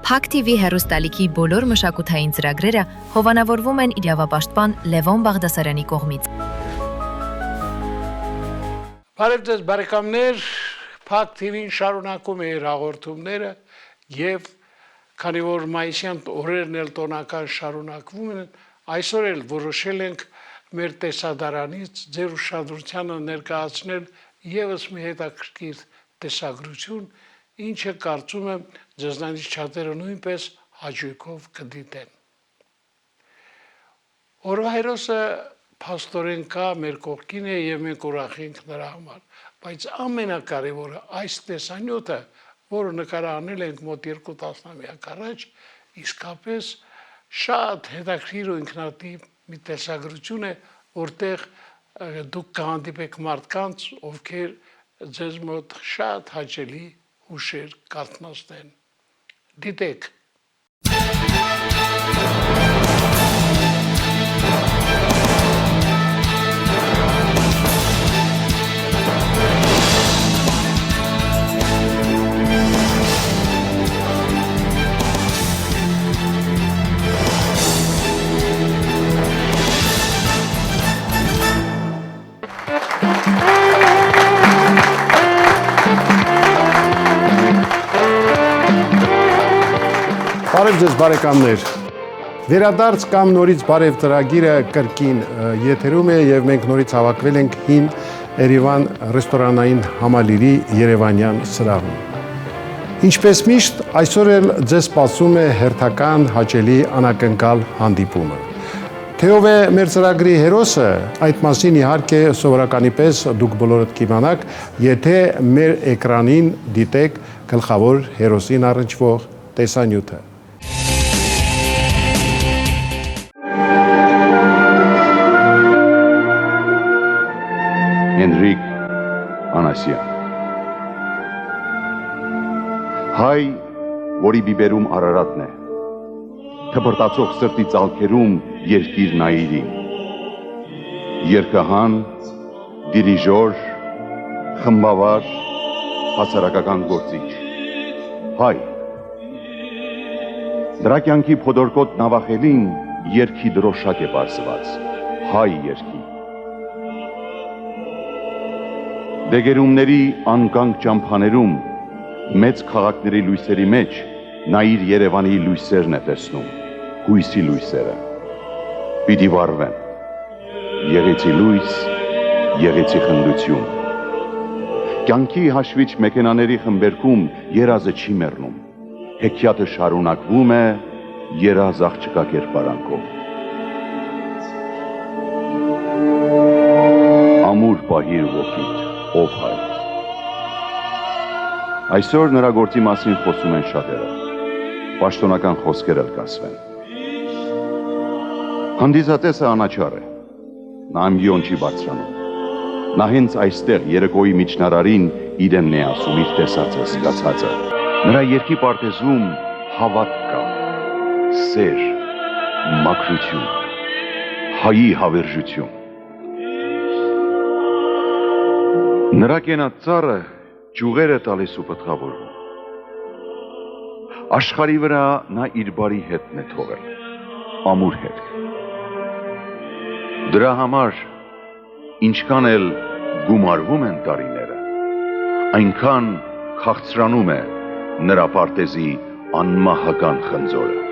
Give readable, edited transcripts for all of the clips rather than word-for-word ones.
Փակ TV հեռուստալիքի բոլոր մշակութային ծրագրերը հովանավորվում են իրավապաշտպան Լևոն Բաղդասարյանի կողմից։ Բարև ձեզ բարեկամներ, Փակ TV-ն շարունակում է իր հաղորդումները եւ քանի որ մայիսյան օրերն էլ տոնական շարունակվում են, այսօր էլ որոշել ենք մեր տեսադարանից ձեր ուշադրությանը ներկայացնել եւս մի հետաքրքիր տեսագրություն, ինչը կարծում եմ ձեզանից շատերը նույնպես հաճույքով կդիտեն։ Օրվա հերոսը փաստորեն կա մեր կողքին է եւ մենք ուրախ ենք նրա համար, բայց ամենակարևորը այս տեսանյութը, որը նկարահանել ենք մոտ 2 տասնամյակ առաջ, իսկապես շատ հետաքրքիր ու ինքնատիպ մի տեսագրություն է, որտեղ դուք կհանդիպեք մարդկանց, ովքեր ձեզ մոտ շատ հաճելի հուշեր կատնացնեն։ Դիտեք։ Բարև ձեզ բարեկամներ, վերադարձ կամ նորից բարև ծրագիրը կրկին եթերում է և մենք նորից հավաքվել ենք հին Երևան ռեստորանային համալիրի երևանյան սրահում։ Ինչպես միշտ, այսօր էլ ձեզ սպասում է հերթական հաճելի անակնկալ հանդիպումը։ Թե ով է մեր ծրագրի հերոսը, այդ մասին իհարկե սովորականի պես դուք բոլորդ կիմանաք, եթե մեր էկրանին դիտեք գլխավոր հերոսին առնչվող տեսանյութը։ Հենրիկ Անասյան Հայ, որի բիբերում Արարատն է, թփրտացող սրտի ծալքերում երկիր նայիրին, երկհան, դիրիժոր, խմբավար, հասարակական գործիչ, հայ, դրա կյանքի փոդորկոտ նավախելին երկի դրոշակ է պարսված, հայ երկի, դեգերումների անկանգ ճամփաներում, մեծ քաղաքների լույսերի մեջ, նա իր Երևանի լույսերն է տեսնում, հույսի լույսերը, պիտի վառվեն, եղեցի լույս, եղեցի խնդություն, կյանքի հաշվիչ մեքենաների խմբերքում երազը չի մեռնում, հեքիաթը շարունակվում է երազ աղջկա կերպարանքով, ամուր պահիր ոգիդ, ով հայ։ Այսօր նրա գործի մասին խոսում են շատերը, պաշտոնական խոսքեր էլ կասվեն։ Հանդիսատեսը անաչառ է, նա ամբիոն չի բարձրանում, նա հենց այստեղ երեկոյի միջնարարին իրենն է ասում իր տեսածը, զգացածը, նրա երկի պարտեզում հավատ կա, սեր, մաքրություն, հայի հավերժություն։ Նրա կենած ծառը ջուղեր է տալիս ու պտղավորում։ Աշխարհի վրա նա իր բարի հետն է թողել, ամուր հետք։ Դրա համար, ինչքան էլ գումարվում են տարիները, այնքան քաղցրանում է նրա պարտեզի անմահական խնձորը։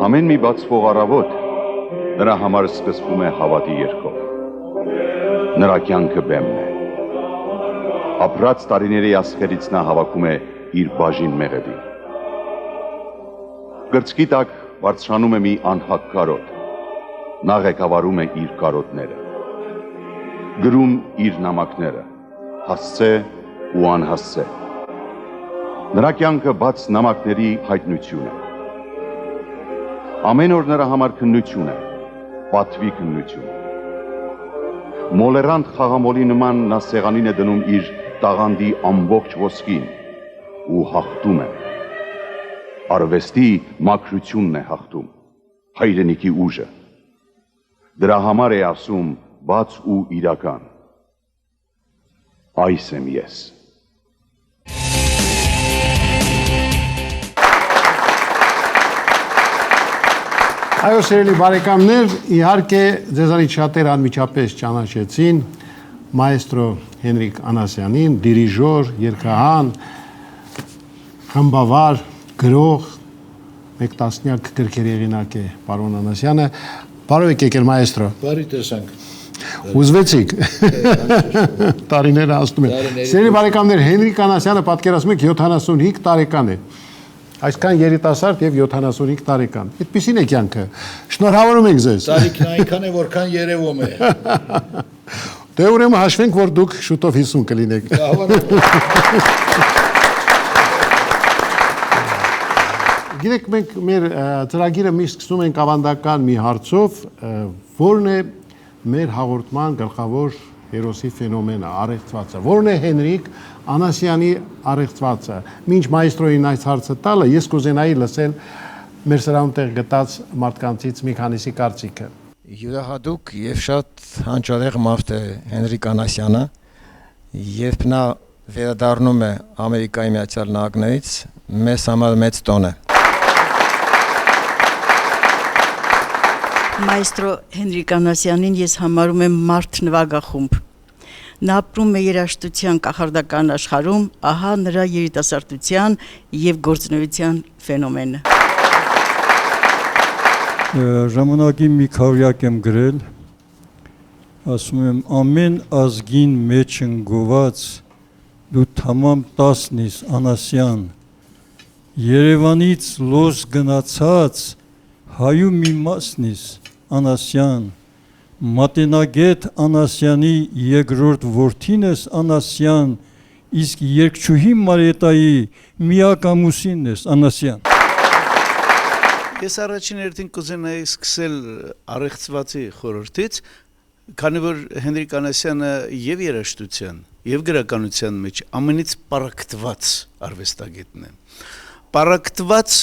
Ամեն մի բացվող առավոտ նրա համար սկսվում է հավատի երգով։ Նրա կյանքը բեմն է։ Ապրած տարիների ասխերից նա հավաքում է իր բաժին մեղեդին։ Գրծքի տակ բարձրանում է մի անհակ կարոտ։ Նա ղեկավարում է իր կարոտները։ Գրում իր նամակները, հասցե ու անհասցե։ Նրա կյանքը բաց նամակների հայտնություն է։ Ամեն օր նրա համար քննություն է, պատվի քննություն։ Մոլերանտ խաղամոլի նման նա սեղանին է դնում իր տաղանդի ամբողջ ոսկին, ու հաղթում է։ Արվեստի մաքրությունն է հաղթում, հայրենիքի ուժը։ Դրա համար է ասում բաց ու իրական։ Այս եմ ես։ Այո, սիրելի բարեկամներ, իհարկե ձեզանից շատերը անմիջապես ճանաչեցին մայստրո Հենրիկ Անասյանին, դիրիժոր, երգահան, խմբավար, գրող, մեկ տասնյակ գրքերի հեղինակ է պարոն Անասյանը։ Բարև եք եկել մայստրո։ Բարի տեսանք։ Ուզվեցիք։ Տարիները անցնում են։ Սիրելի բարեկամներ, Հենրիկ Անասյանը պատկերացնում եք 75 տարեկան է։ Այսքան երիտասարդ եւ 75 տարեկան։ Այդպեսին է կյանքը։ Շնորհավորում ենք ձեզ։ Տարիքն այնքան է, որքան երևում է։ Դե ուրեմն հաշվենք, որ դուք շուտով 50 կլինեք։ Գիտեք, մենք մեր ծրագիրը միշտ սկսում ենք ավանդական մի հարցով, որն է մեր հաղորդման գլխավոր հերոսի ֆենոմենը, առեղծվածը։ Որն է Հենրիկ Անասյանի առեղծվածը։ Մինչ մայստրոյին այս հարցը տալը, ես կուզենայի լսել մեր սրահում տեղ գտած մարդկանցից մի քանիսի կարծիքը։ Յուրահատուկ եւ շատ հանճարեղ մարդ է Հենրիկ Անասյանը, երբ նա վերադառնում է Ամերիկայի Միացյալ Նահանգներից, մեզ համար մեծ տոն է։ Մայստրո Հենրիկ Անասյանին ես համարում եմ մարդ նվագախումբ։ Նա ապրում է երաժշտության կախարդական աշխարհում, ահա նրա երիտասարդության եւ գործունեության ֆենոմենը։ Ժամանակի մի քարյակ եմ գրել, ասում եմ ամեն ազգին մեջ ընկված դու թամամ 10 ես Անասյան, Երևանից լոզ գնացած հայու մի մասն ես Անասյան, մատենագետ Անասյանի երկրորդ որդին ես Անասյան, իսկ երկչուհի Մարիետայի միակ ամուսինն ես Անասյան։ Ես առաջին հերթին կուզենայի սկսել առեղծվածի խորհրդից, քանի որ Հենրիկ Անասյանը եւ երաժշտության, եւ գրականության մեջ ամենից պարակտված արվեստագետն է։ Պարակտված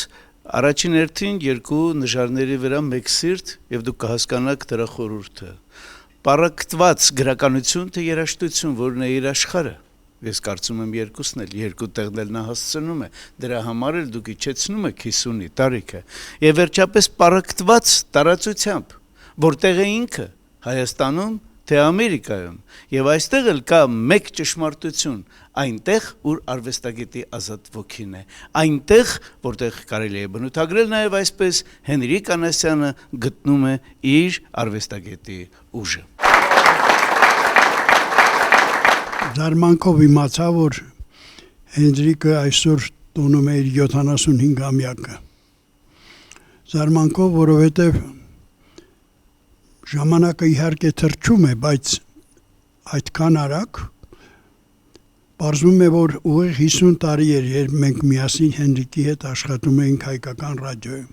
առաջին հերթին երկու նժարների վրա մեկ սիրտ եւ դուք կհասկանաք դրա խորհուրդը։ Պարակտված գրականություն թե երաժշտություն, որն է իր աշխարհը։ Ես կարծում եմ երկուսն էլ, երկու տեղն էլ նա հասցնում է, դրա համար էլ դուք իջեցնում եք 50-ի տարիքը։ Եվ վերջապես պարակտված տարածությամբ, որտեղ է ինքը, Հայաստանում թե Ամերիկայում, եւ այստեղ էլ կա մեկ ճշմարտություն, այնտեղ, որ արվեստագետի ազատ ոգին է, այնտեղ, որտեղ կարելի է բնութագրել նաեւ այսպես, Հենրիկ Անասյանը գտնում է իր արվեստագետի ուժը։ Զարմանքով իմացա, որ Հենրիկը այսօր տոնում է իր 75-ամյակը։ Զարմանքով, որովհետև ժամանակը իհարկե թրջում է, բայց այդքան արագ պարզվում է, որ ուղիղ 50 տարի էր, երբ մենք միասին Հենրիկի հետ աշխատում էինք հայկական ռադիոյում։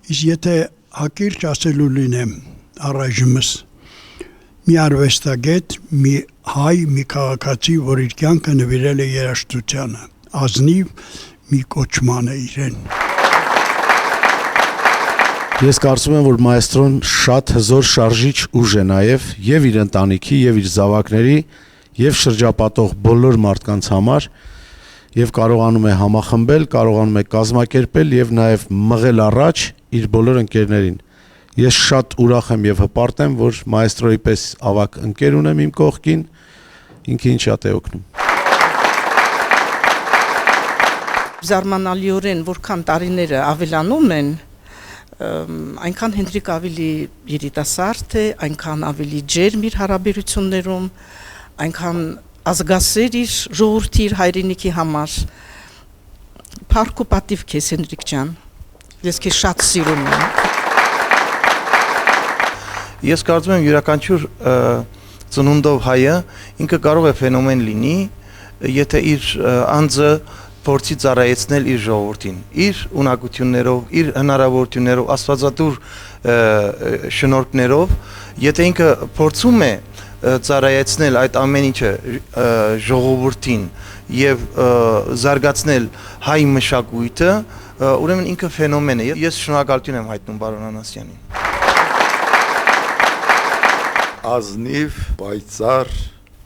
Իսկ եթե հակիրճ ասելու լինեմ առայժմս, մի արվեստագետ, մի հայ, մի քաղաքացի, որ իր կյանքը նվիրել է երաժշտությանը, ազնիվ մի կոչման է իրեն։ Ես կարծում եմ, որ մայստրոն շատ հզոր շարժիչ ուժ է նաև եւ իր ընտանիքի եւ իր զավակների եւ շրջապատող բոլոր մարդկանց համար եւ կարողանում է համախմբել, կարողանում է կազմակերպել եւ նաև մղել առաջ իր բոլոր ընկերներին։ Ես շատ ուրախ եմ եւ հպարտ եմ, որ մայստրոյի պես ավակ ընկեր ունեմ իմ կողքին, ինքը ինձ շատ է օգնում։ Զարմանալիորեն որքան տարիները ավելանում են, այնքան Հենրիկ ավելի երիտասարդ է, այնքան ավելի ջերմ իր հարաբերություններում, այնքան ազգասեր իր ժողովրդի իր հայրենիքի համար։ Փառք ու պատիվ քեզ Հենրիկ ջան։ Ես քեզ շատ սիրում եմ։ Ես կարծում եմ յուրաքանչյուր ծնունդով հայը ինքը կարող է ֆենոմեն լինի, եթե իր անձը փորձի ծառայեցնել իր ժողովրդին, իր ունակություններով, իր հնարավորություններով, աստվածատուր շնորհքներով, եթե ինքը փորձում է ծառայեցնել այդ ամեն ինչը ժողովրդին եւ զարգացնել հայ մշակույթը, ուրեմն ինքը ֆենոմեն է։ Ես շնորհակալություն եմ հայտնում պարոն Անասյանին։ Ազնիվ, պայծառ,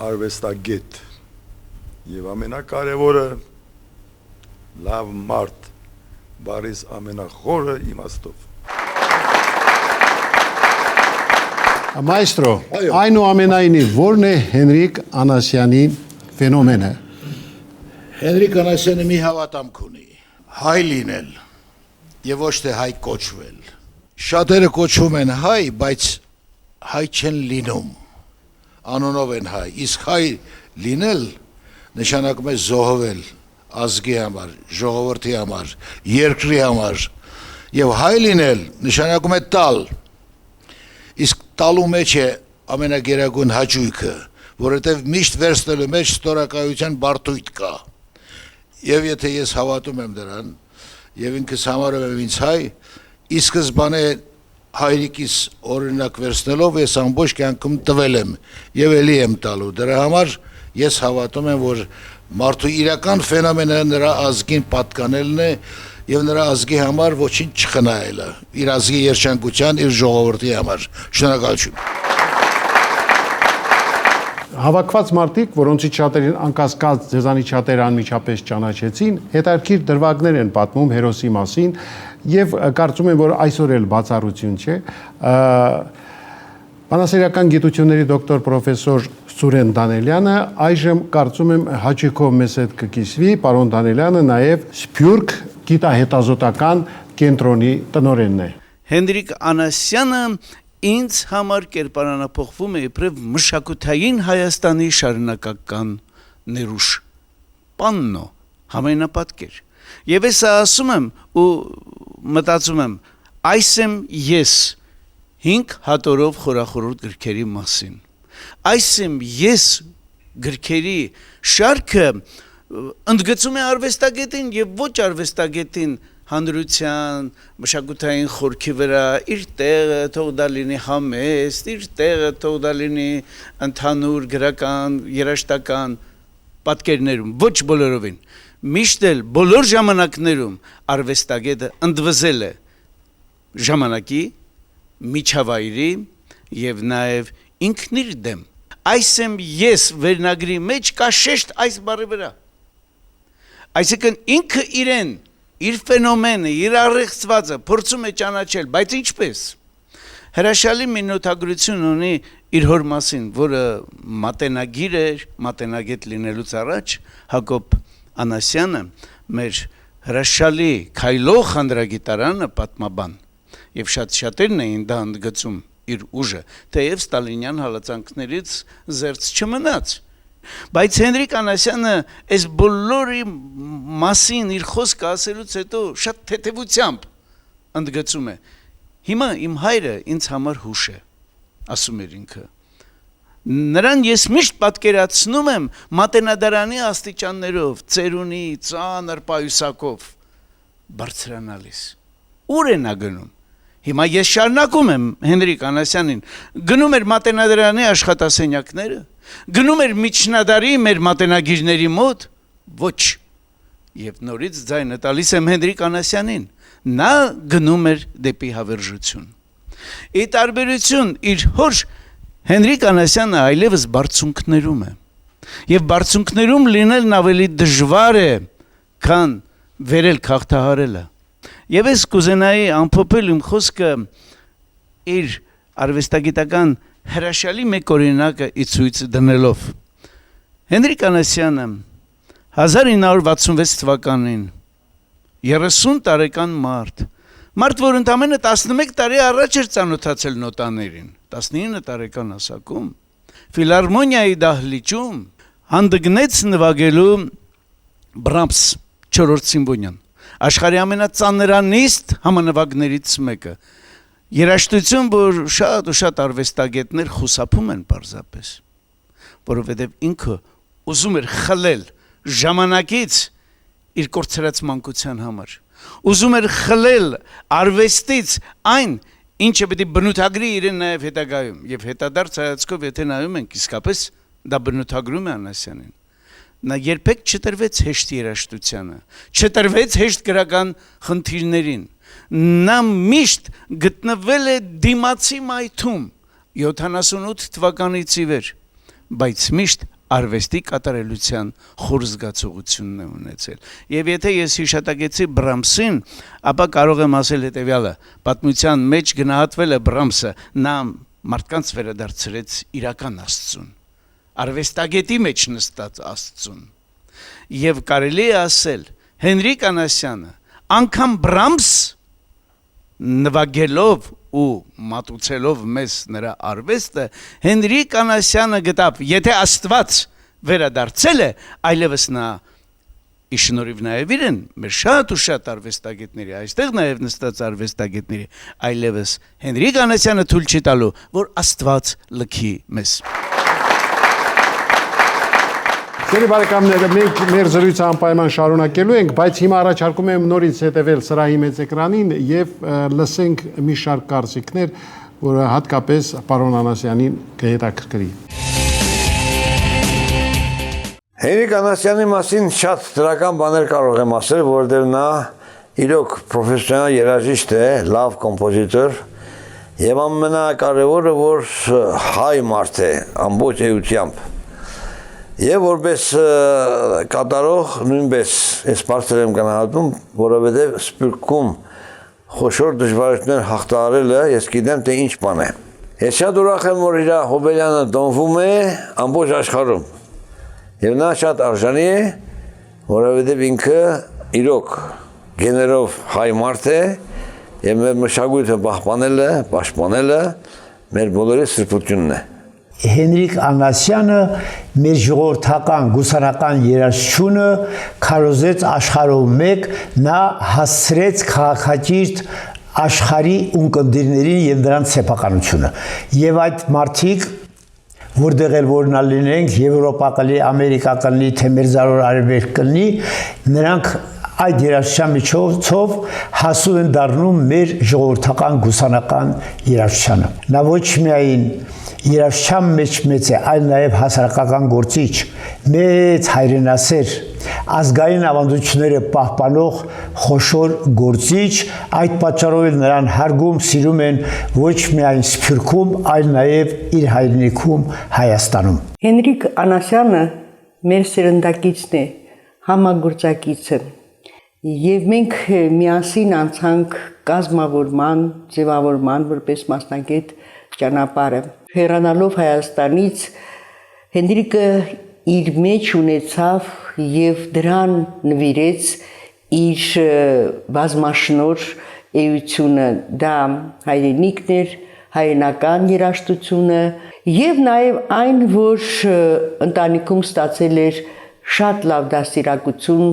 արվեստագետ եւ ամենակարևորը լավ մարդ, բարիս ամենախորը իմաստով։ Մայստրո, այնուամենայնիվ ո՞րն է Հենրիկ Անասյանի ֆենոմենը։ Հենրիկ Անասյանը մի հավատամք ունի, հայ լինել եւ ոչ թե հայ կոչվել։ Շատերը կոչվում են հայ, բայց հայ չեն լինում, անունով են հայ, իսկ հայ լինել նշանակում է զոհվել ազգի համար, ժողովրդի համար, երկրի համար, եւ հայ լինել նշանակում է տալ, իսկ տալու մեջ է ամենագերագույն հաճույքը, որովհետեւ միշտ վերցնելու մեջ ստորակայության բարդույթ կա, եւ եթե ես հավատում եմ դրան, եւ ինքս համարում եմ ինձ հայ, ի սկզբանե հայրիկիս օրինակ վերցնելով ես ամբողջ կյանքում տվել եմ եւ ելի եմ տալու։ Դրա համար ես հավատում եմ, որ մարդու իրական ֆենոմենը նրա ազգին պատկանելն է եւ նրա ազգի համար ոչինչ չխնայելը, իր ազգի երջանկության, իր ժողովրդի համար։ Շնորհակալություն։ Հավաքված մարդիկ, որոնցից շատերին անկասկած ձեզանից շատերը անմիջապես ճանաչեցին, հետաքրքիր դրվագներ են պատմում հերոսի մասին եւ կարծում եմ, որ այսօր էլ բացառություն չէ։ Բանասիրական գիտությունների դոկտոր պրոֆեսոր Սուրեն Դանելյանը այժմ կարծում եմ հաճույքով մեզ հետ կկիսվի, պարոն Դանելյանը նաև Սփյուռք գիտահետազոտական կենտրոնի տնօրենն է։ Հենրիկ Անասյանը ինձ համար կերպարանափոխվում է իբրև մշակութային Հայաստանի շարունակական ներուժ, պաննո, համենապատկեր։ Եվ ես ասում եմ ու մտածում եմ, այս եմ ես 5 հատորով խորախորհուրդ գրքերի մասին։ Այս եմ ես գրքերի շարքը ընդգծում է արվեստագետին եւ ոչ արվեստագետին հանրության, մշակութային խորքի վրա, իր տեղը թող դա լինի համեստ, իր տեղը թող դա լինի ընդհանուր գրական, երաժշտական պատկերներում, ոչ բոլորովին։ Միշտ էլ բոլոր ժամանակներում արվեստագետը ընդվզել է ժամանակի, միջավայրի եւ նաեւ ինքն իր դեմ։ Այս եմ ես վերնագրի մեջ կա շեշտ այս բառի վրա։ Այսինքն ինքը իրեն, իր ֆենոմենը, իր առեղծվածը փորձում է ճանաչել, բայց ինչպես։ Հրաշալի մի նոթագրություն ունի իր հոր մասին, որը մատենագիր էր, մատենագետ լինելուց առաջ, Հակոբ Անասյանը, մեր հրաշալի քայլող խանդրագիտարանը պատմաբան, եւ շատերն էին դա ընդգծում իր ուժը, թեև ստալինյան հալածանքներից զերծ չմնաց։ Բայց Հենրիկ Անասյանը այս բոլորի մասին իր խոսքը ասելուց հետո շատ թեթևությամբ ընդգծում է. հիմա իմ հայրը ինձ համար հուշ է, ասում էր ինքը։ Նրան ես միշտ պատկերացնում եմ մատենադարանի աստիճաններով, ծերունի, ծանր պայուսակով բարձրանալիս։ Ուր է նա գնում։ Հիմա ես շարունակում եմ Հենրիկ Անասյանին, գնում էր մատենադարանի աշխատասենյակները, գնում էր միջնադարի մեր մատենագիրների մոտ, ոչ, եւ նորից ձայնը տալիս եմ Հենրիկ Անասյանին, նա գնում էր դեպի հավերժություն։ Ի տարբերություն իր հոր Հենրիկ Անասյանը այլևս բարձունքներում է, եւ բարձունքներում լինելն ավելի դժվար է, քան վերել քաղաքահարելը։ Եվ ես կուզենայի ամփոփել իմ խոսքը իր արվեստագիտական հրաշալի մեկ օրինակը ի ցույց դնելով։ Հենրիկ Անասյանը 1966 թվականին 30 տարեկան մարդ, որ ընդամենը 11 տարի առաջ էր ծանոթացել նոտաներին, 19 տարեկան հասակում, ֆիլհարմոնիայի դահլիճում հանդգնեց նվագելու Բրամս 4-րդ սիմֆոնիան, աշխարհի ամենածանրանիստ համանվագներից մեկը, երաժշտություն, որ շատ արվեստագետներ խուսափում են պարզապես, որովհետև ինքը ուզում էր խլել ժամանակից իր կորցրած մանկության համար, ուզում էր խլել արվեստից այն, ինչը պետք է բնութագրի իրեն նաև հետագայում եւ հետադարձ հայացքով եթե նայում ենք իսկապես դա բնութագրում է Անասյանին նա երբեք չտրվեց հեշտ երաժշտությանը չտրվեց հեշտ գրական խնդիրներին նա միշտ գտնվել է դիմացի մայթում 78 թվականից ի վեր բայց միշտ արվեստի կատարելության խոր զգացողությունն է ունեցել։ Եվ եթե ես հիշատակեցի Բրամսին, ապա կարող եմ ասել հետևյալը. պատմության մեջ գնահատվել է Բրամսը, նա մարդկանց վերադարձրեց իրական Աստծուն, արվեստագետի մեջ նստած Աստծուն։ Եվ կարելի է ասել, Հենրիկ Անասյանը, անգամ Բրամս նվագելով ու մատուցելով մեզ նրա արվեստը Հենրիկ Անասյանը գտավ, եթե Աստված վերադարձել է, այլևս նա իշնորհիվ նաև իրեն, մեր շատ ու շատ արվեստագետների, այստեղ նաև նստած արվեստագետների, այլևս Հենրիկ Անասյանը թույլ չի տալու, որ Աստված լքի մեզ։ Սիրելի բարեկամներ, մենք մեր զրույցը անպայման շարունակելու ենք, բայց հիմա առաջարկում եմ նորից հետևել սրահի մեծ էկրանին եւ լսենք մի շարք կարծիքներ, որը հատկապես պարոն Անասյանին կհետաքրքրի։ Հենրիկ Անասյանի մասին շատ դրական բաներ կարող եմ ասել, որովհետեւ նա իրոք պրոֆեսիոնալ երաժիշտ է, լավ կոմպոզիտոր եւ ամենակարևորը որ հայ մարդ է ամբողջ էությամբ։ Եվ որպես կատարող նույնպես ես բարձր եմ գնահատում, որովհետև Սփյուռքում խոշոր դժվարություններ հաղթահարելը ես գիտեմ թե ինչ բան է։ Ես շատ ուրախ եմ, որ իր Հոբելյանը տոնվում է ամբողջ աշխարհում։ Եվ նա շատ արժանի է, որովհետև ինքը իրոք գեներով հայ մարդ է եւ մեր մշակույթը պաշտպանելը մեր բոլորի սրբությունն է։ Հենրիկ Անասյանը մեր ժողովրդական գուսարական երաժշտությունը քարոզեց աշխարհով մեկ, նա հասցրեց քաղաքակիրթ աշխարհի ունկնդիրներին եւ դրանց սեփականությունը։ Եվ այդ մարդիկ, որտեղ էլ որ նա լինենք, Եվրոպա կլինի, Ամերիկա կլինի, թե Մերձավոր Արևելք կլինի, նրանք այդ երաժշտության միջոցով հասու են դառնում մեր ժողովրդական գուսանական երաժշտությանը։ Նա ոչ միայն երաժշտության մեջ մեծ է, այլ նաև հասարակական գործիչ, մեծ հայրենասեր, ազգային ավանդությունները պահպանող խոշոր գործիչ, այդ պատճառով էլ նրան հարգում, սիրում են ոչ միայն Սփյուռքում, այլ նաև իր հայրենիքում Հայաստանում։ Հենրիկ Անասյանը մեր սերնդակիցն է, համագործակիցը, եւ մենք միասին անցանք կազմավորման, ձևավորման որպես մասնագետ ճանապարհը։ Հեռանալով Հայաստանից Հենրիկը իր մեջ ունեցավ եւ դրան նվիրեց իր բազմաշնոր էությունը, դա հայրենիքն էր, հայրենական երաժշտությունը եւ նաեւ այն, որ ընտանիքում ստացել էր շատ լավ դաստիարակություն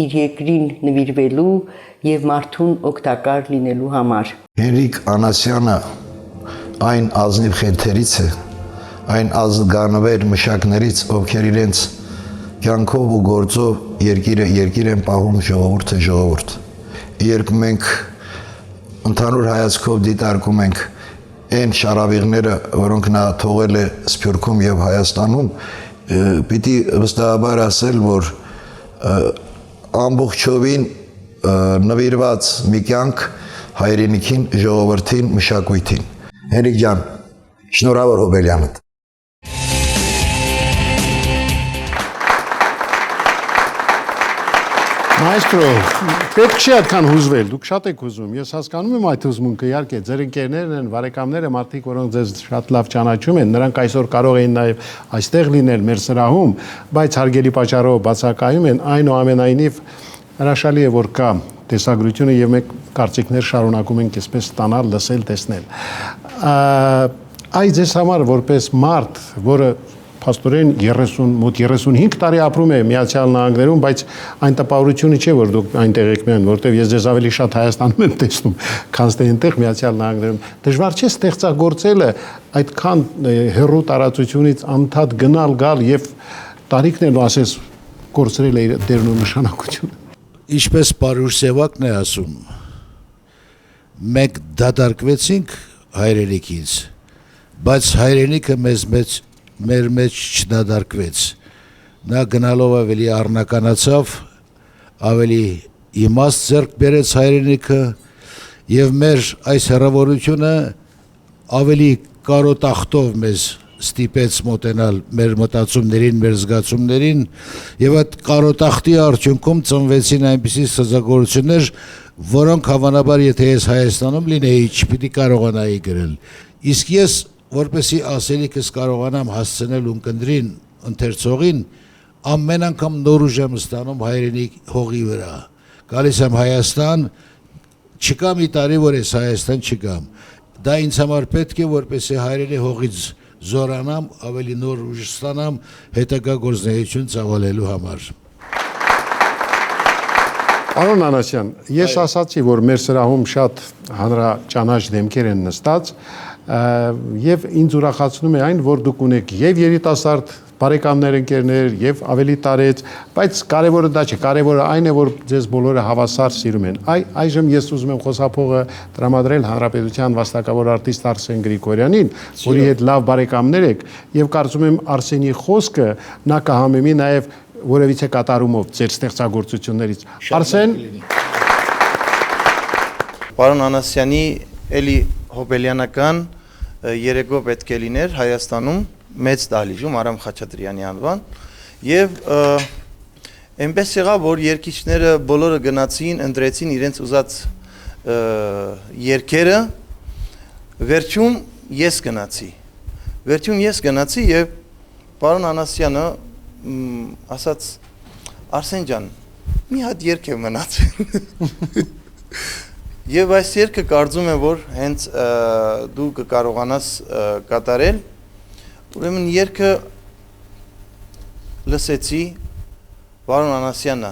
իր երկրին նվիրվելու եւ մարդուն օգտակար լինելու համար։ Հենրիկ Անասյանը այն ազնիվ խենթերից է, այն ազգանվեր մշակներից, ովքեր իրենց կյանքով ու գործով երկիր են պահում, ժողովուրդը ժողովուրդ։ Երբ մենք ընդհանուր հայացքով դիտարկում ենք այն շարավիղները, որոնք նա թողել է Սփյուռքում եւ Հայաստանում, պիտի վստահաբար ասել, որ ամբողջովին նվիրված մի կյանք հայրենիքին, ժողովրդին, մշակույթին։ Հենրիկ ջան, շնորհավոր Հոբելյանդ։ Մայստրո, պետք չի այդքան հուզվել, դուք շատ եք հուզում, ես հասկանում եմ այդ հուզմունքը, իհարկե, ձեր ընկերներն են, բարեկամները, մարդիկ, որոնք ձեզ շատ լավ ճանաչում են, նրանք այսօր կարող էին նաև այստեղ լինել մեր սրահում, բայց հարգելի պատճառով բացակայում են, այնուամենայնիվ հրաշալի է, որ կա տեսագրությունը եւ մենք կարծիքներ շարունակում ենք այսպես ստանալ, լսել, տեսնել։ Այդ ձեզ համար որպես մարդ, որը փաստորեն 30 35 տարի ապրում է Միացյալ Նահանգներում, բայց այն տպավորությունը չէ, որ դուք այնտեղ եք միայն, որովհետև ես ձեզ ավելի շատ Հայաստանում եմ տեսնում, քան թե այնտեղ Միացյալ Նահանգներում։ Դժվար չէ ստեղծագործելը այդքան հեռու տարածությունից անդադ գնալ գալ եւ տարիքներն ու ասես կորցրել է դերն ու նշանակությունը։ Ինչպես Պարուր Սևակն է ասում, մենք դատարկվեցինք հայրենիքից, բայց հայրենիքը մեր մեջ չդատարկվեց։ Նա գնալով ավելի առնականացավ, ավելի իմաստ ձեռք բերեց հայրենիքը եւ մեր այս հեռավորությունը ավելի կարոտախտով մեզ ստիպեց մոտենալ մեր մտածումներին, մեր զգացումներին եւ այդ կարոտախտի արդյունքում ծնվեցին այնպիսի ստեղծագործություններ, որոնք հավանաբար եթե ես Հայաստանում լինեի, չպիտի կարողանայի գրել։ Իսկ ես, որպեսի ասելիքս կարողանամ հասցնել ունկնդրին, ընթերցողին, ամեն անգամ նոր ուժ եմ ստանում հայրենի հողի վրա։ Գալիս եմ Հայաստան, չկա մի տարի, որ ես Հայաստան չգամ։ Դա ինձ համար պետք է, որպեսզի հայրենի հողից զորանամ, ավելի նոր ուժ ստանամ հետագա գործունեություն ծավալելու համար։ Պարոն Անասյան, ես ասացի, որ մեր սրահում շատ հանրաճանաչ դեմքեր են նստած եւ ինձ ուրախացնում է այն, որ դուք ունեք եւ երիտասարդ բարեկամներ, ընկերներ եւ ավելի տարեց, բայց կարևորը դա չէ, կարևորը այն է, որ ձեզ բոլորը հավասար սիրում են։ Այժմ ես ուզում եմ խոսափողը տրամադրել Հանրապետության վաստակավոր արտիստ Արսեն Գրիգորյանին, որի հետ լավ բարեկամներ եք, եւ կարծում եմ Արսենի խոսքը նա կհամեմի նաեւ որևիցե կատարումով ձեր ստեղծագործություններից։ Արսեն, Պարոն Անասյանի էլի հոբելյանական երեկո պետք է լիներ Հայաստանում մեծ դահլիճում Արամ Խաչատրյանի անվան եւ այնպես եղավ, որ երգիչները բոլորը գնացին, ընտրեցին իրենց ուզած երգերը, վերջում ես գնացի եւ պարոն Անասյանը ասաց Արսեն ջան, մի հատ երգ է մնացել։ Եվ այս երգը կարծում եմ, որ հենց դու կկարողանաս կատարել։ Ուրեմն երգը լսեցի, պարոն Անասյանը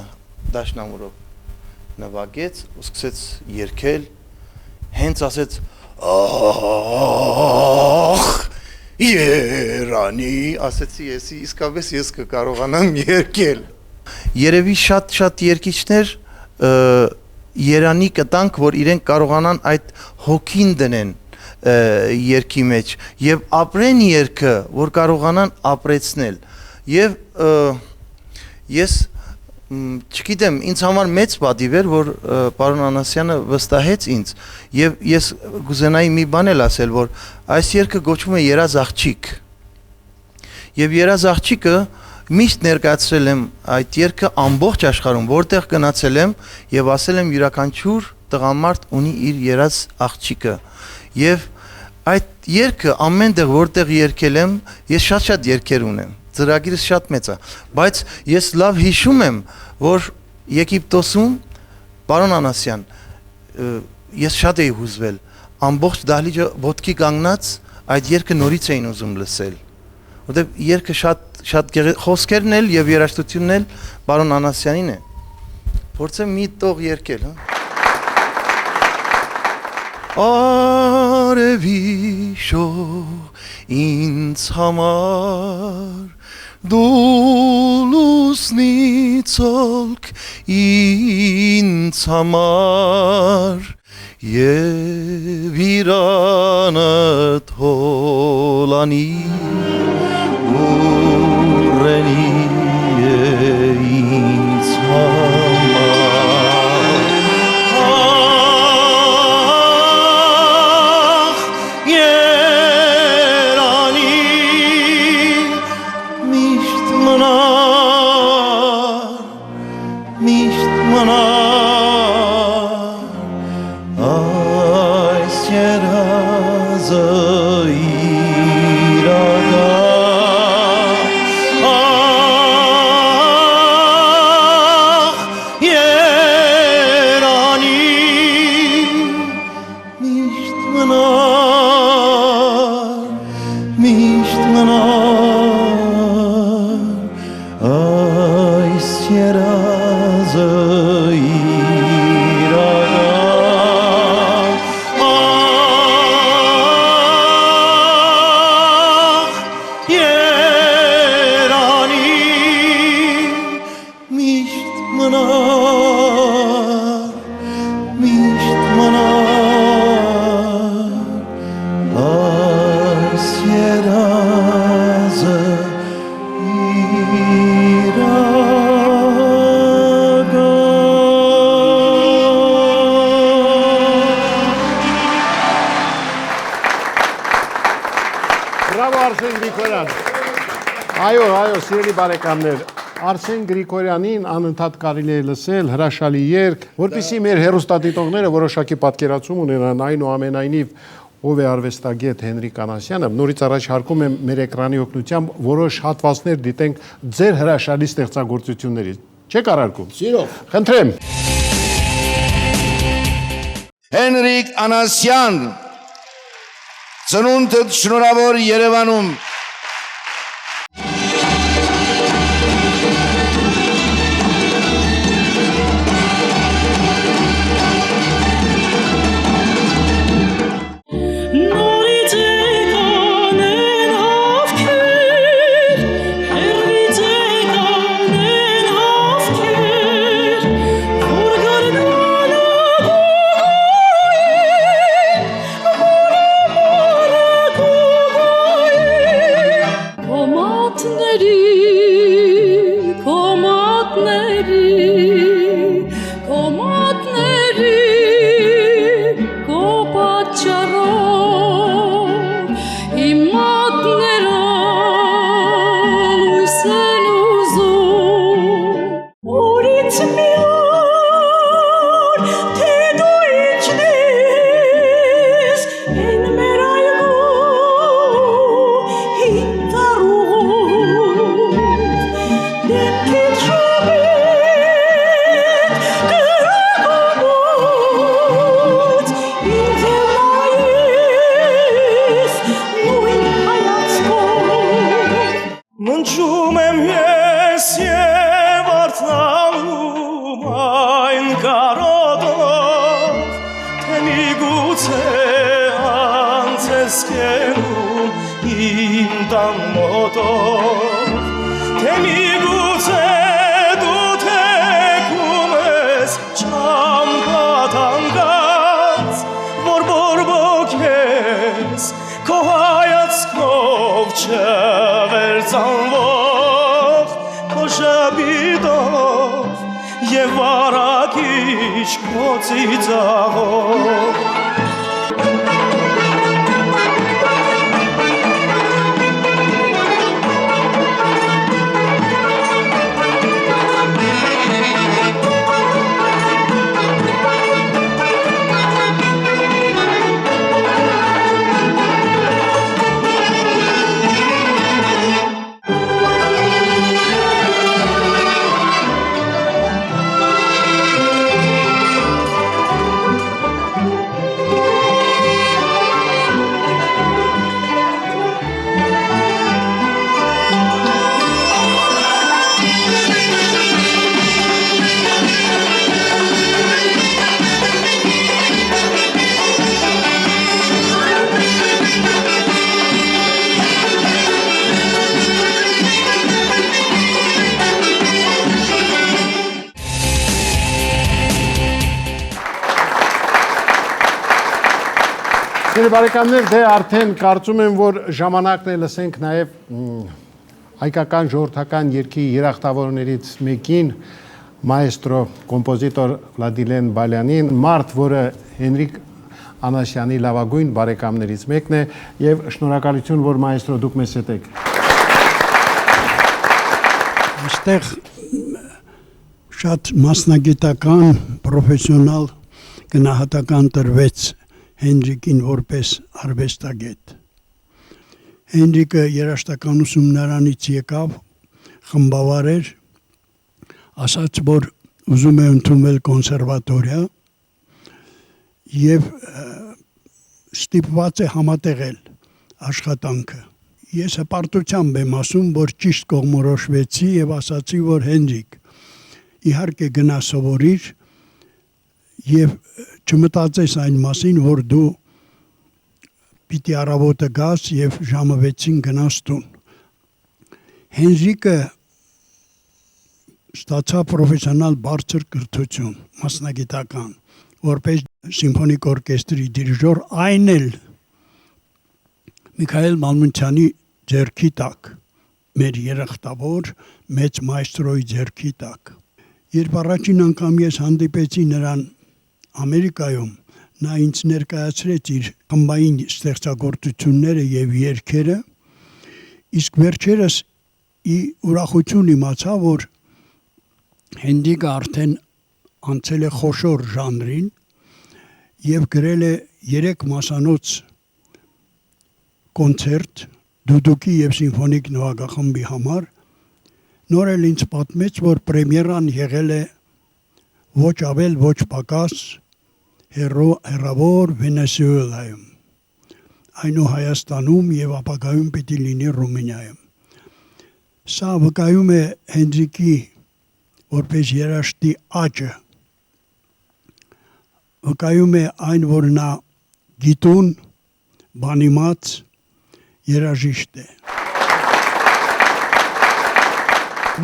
դաշնամուրով նվագեց ու սկսեց երգել, հենց ասեց ախ Երանի, ասեցի ես, իսկապես ես կկարողանամ երգել։ Երևի շատ երգիչներ Երանի կտանք, որ իրենք կարողանան այդ հոգին դնեն երգի մեջ եւ ապրեն երգը, որ կարողանան ապրեցնել։ Եվ ես չգիտեմ, ինձ համար մեծ պատիվ էր, որ պարոն Անասյանը վստահեց ինձ եւ ես կուզենայի մի բան էլ ասել, որ այս երգը գոչվում է Երազ աղջիկ։ Եվ Երազ աղջիկը միշտ ներկայացրել եմ այդ երգը ամբողջ աշխարհում, որտեղ գնացել եմ եւ ասել եմ յուրաքանչյուր տղամարդ ունի իր երազ աղջիկը։ Եվ այդ երգը ամենտեղ որտեղ երգել եմ, ես շատ երգեր ունեմ, ծրագիրս շատ մեծ է, բայց ես լավ հիշում եմ, որ Եգիպտոսում պարոն Անասյան, ես շատ էի հուզվել, ամբողջ դահլիճը ոտքի կանգնած այդ երգը նորից էին ուզում լսել, որտեղ երգը շատ խոսքերն էլ եւ երաժշտությունն էլ պարոն Անասյանին է։ Փորձեմ մի տող երգել, Արևի շող ինձ համար դու լուսնի ցոլք ինձ համար եւ իրանդ հոլանի ուրենի ինձ համար Այո, սիրելի բարեկամներ, Արսեն Գրիգորյանին անընդհատ կարելի է լսել հրաշալի երգ, որպեսզի մեր հեռուստադիտողները որոշակի պատկերացում ունենան, այնուամենայնիվ ով է արվեստագետ Հենրիկ Անասյանը, նորից առաջարկում եմ մեր էկրանի օգնությամբ որոշ հատվածներ դիտենք ձեր հրաշալի ստեղծագործություններից։ Չեք արարքում։ Սիրով։ Խնդրեմ։ Հենրիկ Անասյան, ծնունդդ շնորհավոր Երևանում։ Մնչում եմ ես և արթնանում այն կարոտով, թե միգուցե անցես կենում իմ տան մոտով, թե միգուցե դու թեքում ես ճամփատ հանգած, որ բորբոքես քո հայացքով չվերցանվող քո շաբիտով և վարակիչ քո ծիծաղով Սիրելի բարեկամներ, դե արդեն կարծում եմ, որ ժամանակն է լսենք նաև հայկական ժողովրդական երգի երախտավորներից մեկին, մայստրո կոմպոզիտոր Վլադիլեն Բալյանին, մարդ, որը Հենրիկ Անասյանի լավագույն բարեկամներից մեկն է, եւ շնորհակալություն, որ մայստրո դուք մեզ հետ եք։ Այստեղ շատ մասնագիտական, պրոֆեսիոնալ գնահատական տրվեց Հենրիկին որպես արվեստագետ։ Հենրիկը երաժշտական ուսումնարանից եկավ, խմբավար էր, ասաց, որ ուզում է ընդունվել կոնսերվատորիա եւ ստիպված է համատեղել աշխատանքը։ Ես հպարտությամբ եմ ասում, որ ճիշտ կողմնորոշվեցի եւ ասացի, որ Հենրիկ, իհարկե գնա սովորիր եւ չմտածես այն մասին, որ դու պիտի առավոտը գաս եւ ժամը 6-ին գնաս տուն։ Հենրիկը ստացավ պրոֆեսիոնալ բարձր կրթություն, մասնագիտական, որպես սիմֆոնիկ օրկեստրի դիրիժոր, այն էլ Միքայել Մանմունյանի ձեռքի տակ, մեր երախտավոր մեծ մայստրոյի ձեռքի տակ։ Երբ առաջին անգամ ես հանդիպեցի նրան Ամերիկայում, նա ինձ ներկայացրեց իր խմբային ստեղծագործությունները եւ երգերը, իսկ վերջերս ուրախություն իմացա, որ Հենդիկը արդեն անցել է խոշոր ժանրին եւ գրել է 3 մասանոց կոնցերտ դուդուկի եւ սիմֆոնիկ նվագախմբի համար։ Նոր էլ ինձ պատմեց, որ պրեմիերան եղել է ոչ ավել, ոչ պակաս հեռավոր Վենեսուելայում, այնու Հայաստանում եւ ապագայում պիտի լինի Ռումինիայում։ Սա վկայում է Հենդրիկի որպես երաժշտի աճը, վկայում է այն, որ նա գիտուն, բանիմաց երաժիշտ է։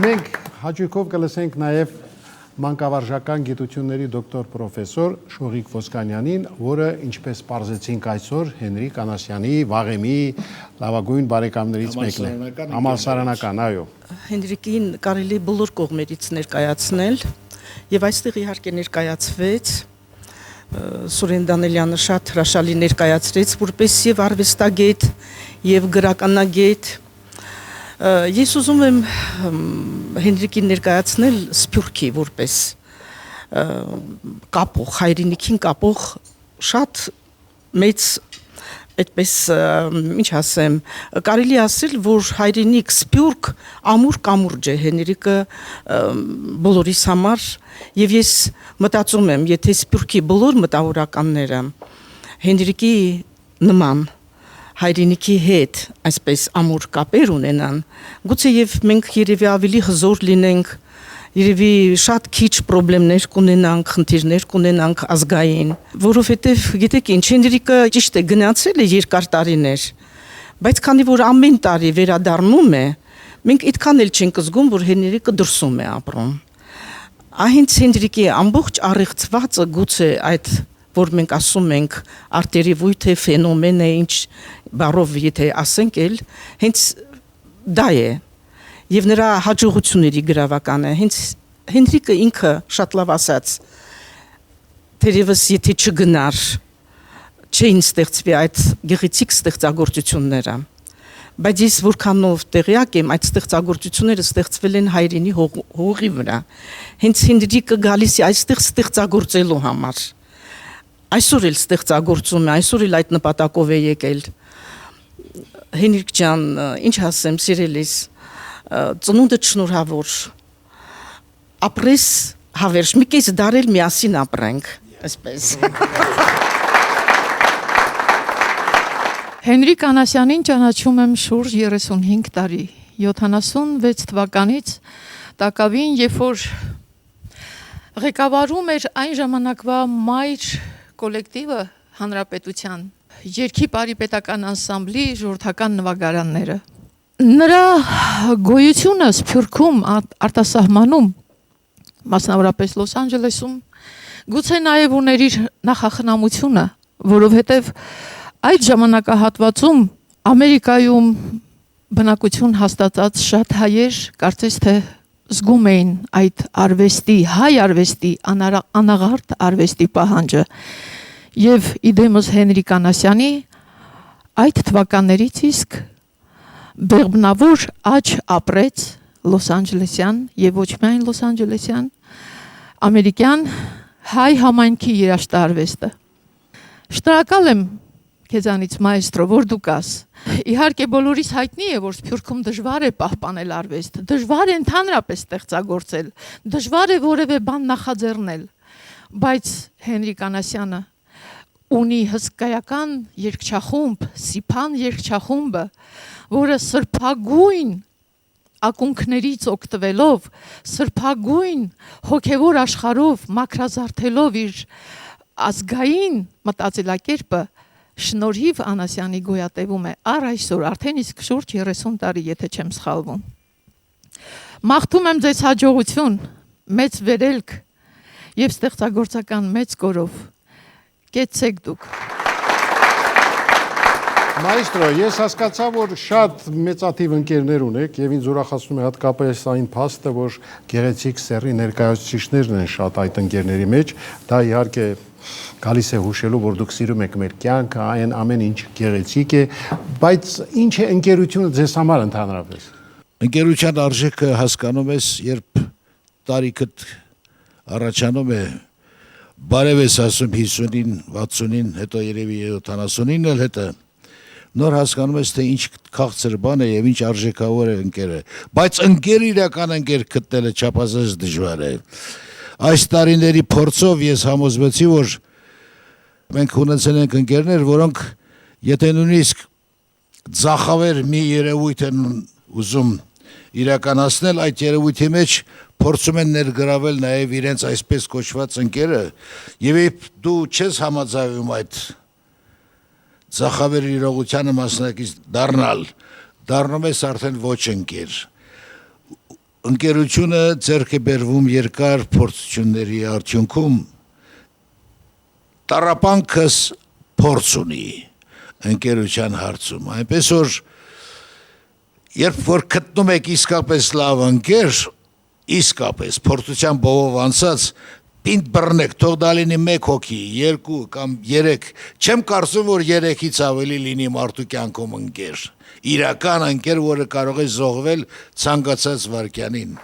Մենք հաճույքով կլսենք նաև մանկավարժական գիտությունների դոկտոր պրոֆեսոր Շողիկ Ոսկանյանին, որը ինչպես պարզեցինք այսօր Հենրիկ Անասյանի վաղեմի լավագույն բարեկամներից մեկն է։ Համալսարանական, այո։ Հենրիկին կարելի բոլոր կողմերից ներկայացնել եւ այստեղ իհարկե ներկայացվեց Սուրեն Դանելյանը շատ հրաշալի ներկայացրեց որպես եւ արվեստագետ եւ գրականագետ։ Ես ուզում եմ Հենրիկին ներկայացնել Սփյուռքի որպես կապող, հայրենիքին կապող շատ մեծ, այդպես ինչ ասեմ, կարելի ասել, որ հայրենիք Սփյուռք ամուր կամուրջ է Հենրիկը բոլորիս համար եւ ես մտածում եմ, եթե Սփյուռքի բոլոր մտավորականները Հենրիկի նման հայրենիքի հետ այսպես ամուր կապեր ունենան, գուցե եւ մենք երևի ավելի հզոր լինենք, երևի շատ քիչ խնդիրներ կունենանք, խնդիրներ կունենանք ազգային, որովհետեւ գիտեք ինչ, Հենրիկը ճիշտ է գնացել է երկար տարիներ, բայց քանի որ ամեն տարի վերադառնում է, մենք այդքան էլ չենք զգում, որ Հենրիկը դրսում է ապրում։ Հենց Հենրիկի ամբողջ առեղծվածը գուցե այդ որ մենք ասում ենք արտերևույթ է, ֆենոմեն է, ինչ բառով եթե ասենք էլ, հենց դա է եւ նրա հաջողությունների գրավական է։ Հենց Հենրիկը ինքը շատ լավ ասաց, թերևս եթե չգնար, չէին ստեղծվի այդ գեղեցիկ ստեղծագործությունները։ Բայց ես որքանով տեղյակ եմ, այդ ստեղծագործությունները ստեղծվել են հայրենի հողի վրա։ Հենց Հենրիկը գալիս է այստեղ ստեղծագործելու համար։ Այսօր էլ ստեղծագործում է, այսօր էլ այդ նպատակով է եկել։ Հենրիկ ջան, ինչ ասեմ, սիրելիս, ծնունդդ շնորհավոր, ապրես հավերժ, մի կես դար էլ միասին ապրենք, այսպես։ Հենրիկ Անասյանին ճանաչում եմ շուրջ 35 տարի, 76 թվականից տակավին, երբ որ ղեկավարում էր այն ժամանակվա մայր կոլեկտիվը հանրապետության երգի պարիպետական անսամբլի ժողովրդական նվագարանները։ Նրա գոյությունը Սփյուռքում արտասահմանում, մասնավորապես Լոս Անջելեսում, գուցե նաև ուներ իր նախախնամությունը, որովհետև այդ ժամանակահատվածում Ամերիկայում բնակություն հաստատած շատ հայեր կարծես թե զգում էին այդ արվեստի, հայ արվեստի, անաղարտ արվեստի պահանջը եւ իդեմս Հենրիկ Անասյանի այդ թվականներից իսկ բեղմնավոր աճ ապրեց Լոս Անջելեսյան եւ ոչ միայն Լոս Անջելեսյան ամերիկյան հայ համայնքի երաժշտարվեստը։ Շնորհակալ եմ քեզանից մայստրո, որ դու կաս։ Իհարկե բոլորիս հայտնի է, որ Սփյուռքում դժվար է պահպանել արվեստ, դժվար է ընդհանրապես ստեղծագործել, դժվար է որևէ բան նախաձեռնել, բայց Հենրիկ Անասյանը ունի հսկայական երգչախումբ, Սիփան երգչախումբը, որը սրբագույն ակունքներից օգտվելով, սրբագույն հոգևոր աշխարհով մաքրազարդելով իր ազգային մտածելակերպը շնորհիվ Անասյանի գոյատևում է առ այսօր, արդեն իսկ շուրջ 30 տարի, եթե չեմ սխալվում։ Մաղթում եմ ձեզ հաջողություն, մեծ վերելք եւ ստեղծագործական մեծ կորով։ Կեցեք դուք։ Մայստրո, ես հասկացա, որ շատ մեծաթիվ ընկերներ ունեք եւ ինձ ուրախացնում է հատկապես այն փաստը, որ գեղեցիկ սեռի ներկայացուցիչներն են շատ այդ ընկերների մեջ, դա իհարկե գալիս է հուշելու, որ դուք սիրում եք մեր կյանքը, այն ամեն ինչ գեղեցիկ է, բայց ինչ է ընկերությունը ձեզ համար ընդհանրապես։ ընկերության արժեքը հասկանում ես, երբ տարիքդ առաջանում է, բարև ես ասում 50-ին, 60-ին, հետո երևի 70-ին էլ հետը, նոր հասկանում ես, թե ինչ քաղցր բան է եւ ինչ արժեքավոր է ընկերը, բայց ընկեր իրական ընկեր գտնելը չափազանց դժվար է։ Այս տարիների փորձով ես համոզվեցի, որ մենք ունեցել ենք ընկերներ, որոնք եթե նույնիսկ ձախավեր մի երևույթ են ուզում իրականացնել, այդ երևույթի մեջ փորձում են ներգրավել նաև իրենց այսպես կոչված ընկերը, եւ երբ դու չես համաձայնում այդ ձախավեր իրողությանը մասնակից դառնում ես արդեն ոչ ընկեր։ Ընկերությունը ձեռք է բերվում երկար փորձությունների արդյունքում, տառապանքս փորձ ունի ընկերության հարցում, այնպես որ երբ որ գտնում եք իսկապես լավ ընկեր, իսկապես փորձության բովով անցած, պինդ բռնեք, թող դա լինի 1 հոգի, 2 կամ 3, չեմ կարծում, որ 3-ից ավելի լինի մարդու կյանքում ընկեր, իրական ընկեր, որը կարող է զոհվել ցանկացած վայրկյանին։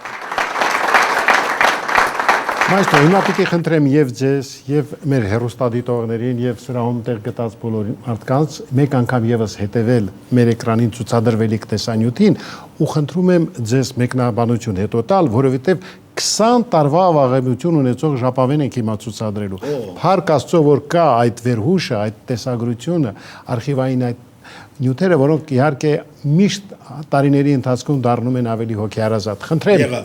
Մայստր, հիմա պիտի խնդրեմ եւ ձեզ, եւ մեր հեռուստադիտողներին, եւ սրահում տեղ գտած բոլոր մարդկանց մեկ անգամ եւս հետեւել մեր էկրանին ցուցադրվելիք տեսանյութին ու խնդրում եմ ձեզ մեկնաբանություն հետո տալ, որովհետեւ 20 տարվա ավաղեմություն ունեցող ժապավեն ենք հիմա ցուցադրելու։ Փառք Աստծո, որ կա այդ վերհուշը, այդ տեսագրությունը, արխիվային այդ նյութերը, որոնք իհարկե միշտ տարիների ընթացքում դառնում են ավելի հոգեհարազատ։ Խնդրեմ։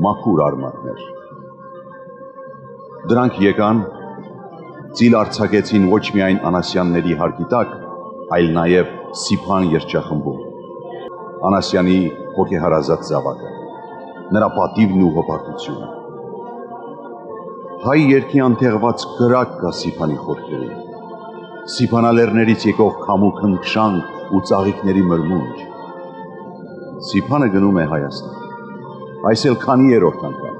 Մաքուր արմատներ։ Դրանք եկան, ծիլ արձակեցին ոչ միայն Անասյանների հարկի տակ, այլ նաև Սիփան երջախմբում։ Անասյանի հոգեհարազատ զավակը, նրա պատիվն ու հպարտությունը։ Հայ երկի անթեղված կրակ կա Սիփանի խորքերին, Սիփանալերներից եկող քամու քնքշանք ու ծաղիկների մրմունջ։ Սիփանը գնում է Հայաստան։ Այս էլ քանի երրորդ անգամ։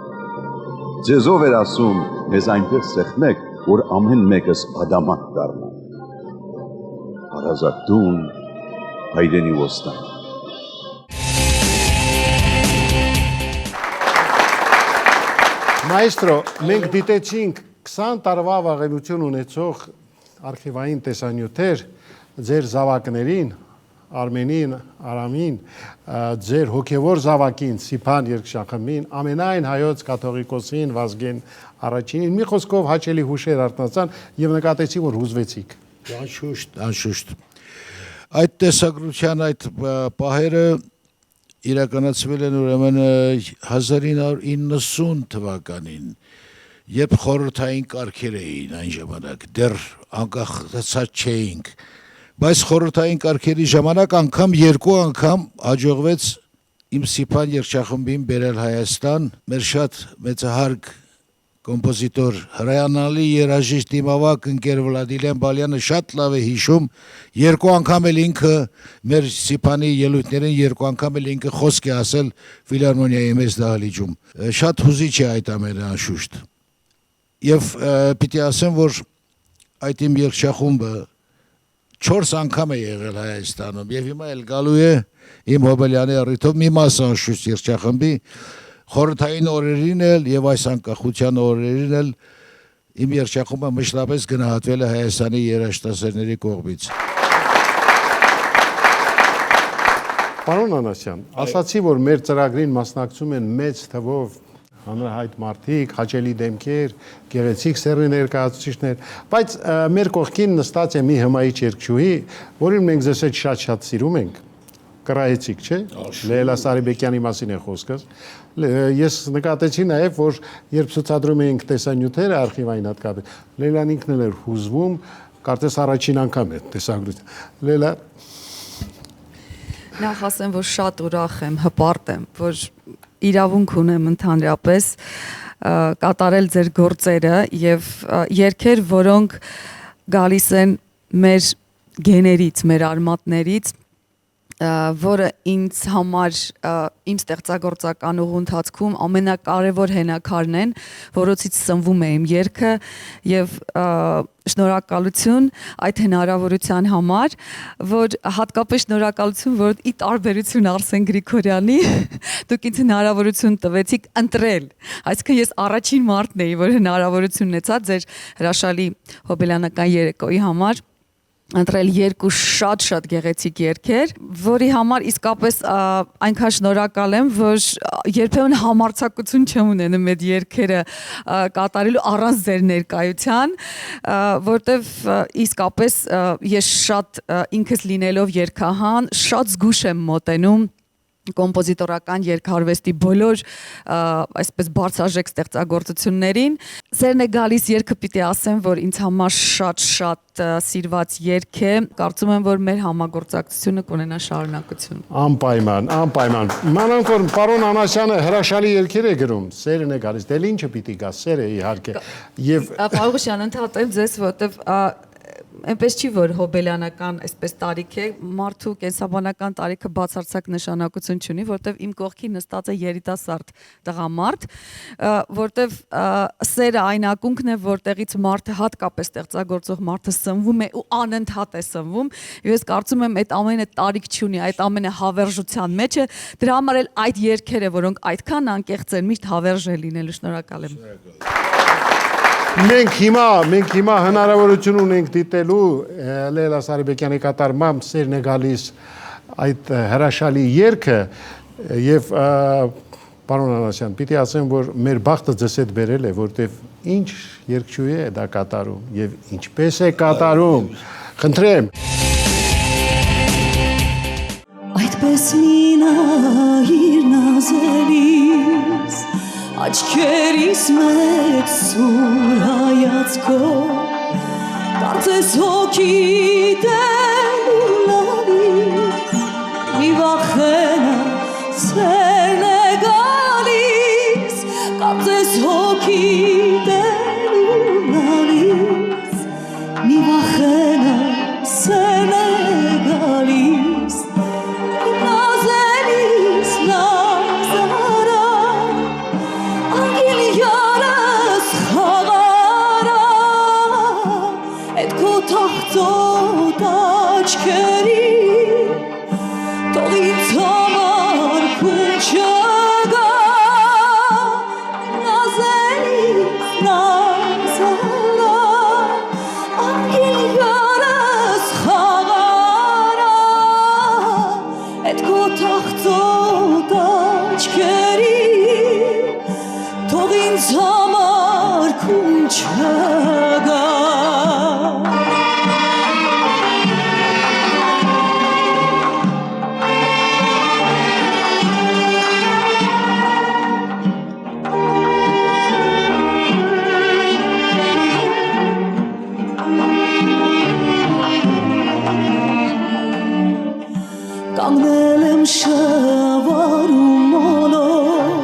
Ձեզով էր ասում, մեզ այնպես սեղմեք, որ ամեն մեկս ադամանտ դառնա։ Հարազատ տուն, հայրենի ոստան։ Մայստրո, մենք դիտեցինք 20 տարվա ավաղենություն ունեցող արխիվային տեսանյութեր ձեր զավակներին, Արմենին, Արամին, ձեր հոգևոր զավակին, Սիփան երկշախմբին, ամենայն հայոց կաթողիկոսին, Վազգեն առաջինին, մի խոսքով հաճելի հուշեր արտնացան եւ նկատեցի, որ հուզվեցիք։ Անշուշտ։ Այդ տեսագրության այդ պահերը իրականացվել են ուրեմն 1990 թվականին, երբ խորհրդային կարգեր էին այն ժամանակ, դեռ անկախացած չէինք, բայց խորհրդային կարգերի ժամանակ անգամ 2 անգամ հաջողվեց իմ Սիփան երկշախմբին բերել Հայաստան, մեր շատ մեծահարգ կոմպոզիտոր, հրայանալի երաժիշտ դիմավակ ընկեր Վլադիմիր Բալյանը շատ լավ է հիշում, 2 անգամ էլ ինքը մեր Սիփանի ելույթներին 2 անգամ էլ ինքը խոսք է ասել ֆիլհարմոնիայի մեծ դահլիճում։ Շատ հուզիչ է այդ ամենը անշուշտ։ Եվ պիտի ասեմ, որ այդ իմ երկշախումբը 4 անգամ է եղել Հայաստանում եւ հիմա էլ գալու է իմ Հոբելյանի առիթով մի մաս անշուշտ երկշախմբի խորհրդային օրերին էլ եւ այս անկախության օրերին էլ իմ երկշախումբը մշտապես գնահատվել է Հայաստանի երաժշտասերների կողմից։ Պարոն Անասյան, ասացի, որ մեր ծրագրին մասնակցում են մեծ թվով հանրահայտ մարդիկ, հաճելի դեմքեր, գեղեցիկ սեռի ներկայացուցիչներ, բայց մեր կողքին նստած է մի հմայիչ երգչուհի, որին մենք ձեզ հետ շատ սիրում ենք, կռահեցիք, չէ՞։ Լեյլա Սարիբեկյանի մասին է խոսքս։ Ես նկատեցի նաև, որ երբ ցուցադրում էինք տեսանյութերը արխիվային հատկապես, Լեյլան ինքն էլ էր հուզվում, կարծես առաջին անգամ է տեսագրություն։ Լեյլա Նախ ասեմ, որ շատ ուրախ եմ, հպարտ եմ, որ իրավունք ունեմ ընդհանրապես կատարել ձեր գործերը եւ երգեր, որոնք գալիս են մեր գեներից, մեր արմատներից, որը ինձ համար իմ ստեղծագործական ուղու ընթացքում ամենակարևոր հենակարն են, որոցից սնվում է իմ երգը եւ շնորհակալություն այդ հնարավորության համար, որ հատկապես շնորհակալություն, որ ի տարբերություն Արսեն Գրիգորյանի դուք ինձ հնարավորություն տվեցիք ընտրել, այսինքն ես առաջին մարդն էի, որ հնարավորություն ունեցա ձեր հրաշալի հոբելյանական երեկոյի համար ընտրել երկու շատ գեղեցիկ երգեր, որի համար իսկապես այնքան շնորհակալ եմ, որ երբեմն համարձակություն չեմ ունենում այդ երգերը կատարելու առանց ձեր ներկայության, որտեվ իսկապես ես շատ ինքս լինելով երգահան, շատ զգուշ եմ մոտենում կոմպոզիտորական երգարվեստի բոլոր այսպես բարձրաժեք ստեղծագործություններին։ Սերն է գալիս երգը պիտի ասեմ, որ ինձ համար շատ սիրված երգ է։ Կարծում եմ, որ մեր համագործակցությունը կունենա շարունակություն։ Անպայման։ Մանանք որ պարոն Անասյանը հրաշալի երգեր է գրում, սերն է գալիս, դե ինչը պիտի գա, սերը իհարկե։ Եվ Պարոն ընդհատեմ ձեզ, որտեվ այնպես չի, որ հոբելյանական այսպես տարիք է, մարդու կենսաբանական տարիքը բացարձակ նշանակություն չունի, որտեվ իմ կողքին նստած է երիտասարդ տղամարդ, որտեվ սերը այն ակունքն է, որտեղից մարդը հատկապես ստեղծագործող մարդը սնվում է ու անընդհատ է սնվում, եւ ես կարծում եմ այդ ամենը տարիք չունի, այդ ամենը հավերժության մեջ է, դրա համար էլ այդ երգերը, որոնք այդքան անկեղծ են, միշտ հավերժ է լինելու, շնորհակալ եմ։ Մենք հիմա հնարավորություն ունենք դիտելու Լեյլա Սարիբեկյանի կատարմամբ սերն է գալիս այդ հրաշալի երգը եւ պարոն Անասյան, պիտի ասեմ, որ մեր բախտը ձեզ հետ բերել է, որտեվ ինչ երգչուհի է դա կատարում եւ ինչպես է կատարում։ Խնդրեմ։ Այդպես մի նայիր նազելիս Աչքերիս մեծ սուր հայացքով Կարծես հոգի դելու լալիս Մի վախենա սերն է գալիս Կարծես հոգի դելու լալիս Մի վախենա սերն է գալիս Նազելիս նազարա Թախծոտ աչքերի Թող ինձ համար քուն չգա Նազելիս նազարա Անգին յարս խաղարա Էդ քո թախծոտ աչքերի Թող ինձ համար քուն չգա Կանգնել եմ շավարում մոլով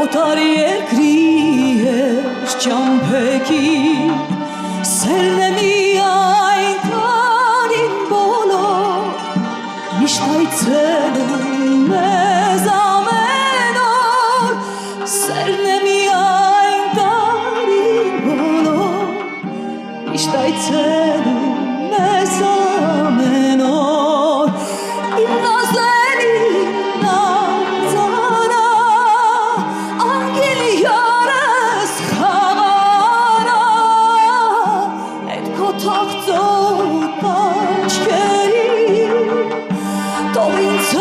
Օտար երկրի ես ճամփեքի Սերն է միայն տարին բոլոր Միշտ այցելում մեզ ամեն օր Սերն է միայն տարին բոլոր Միշտ այցելում մեզ ամեն օր Իմ նազելի նազարա Անգել յարս խաղարա Էդ քո թախծոտ աչքերի Թող ինձ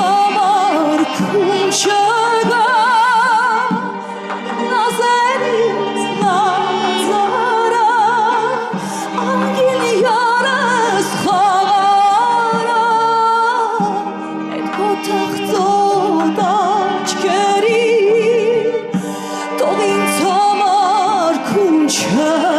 թախծոտ աչքերի թող ինձ համար քուն չգա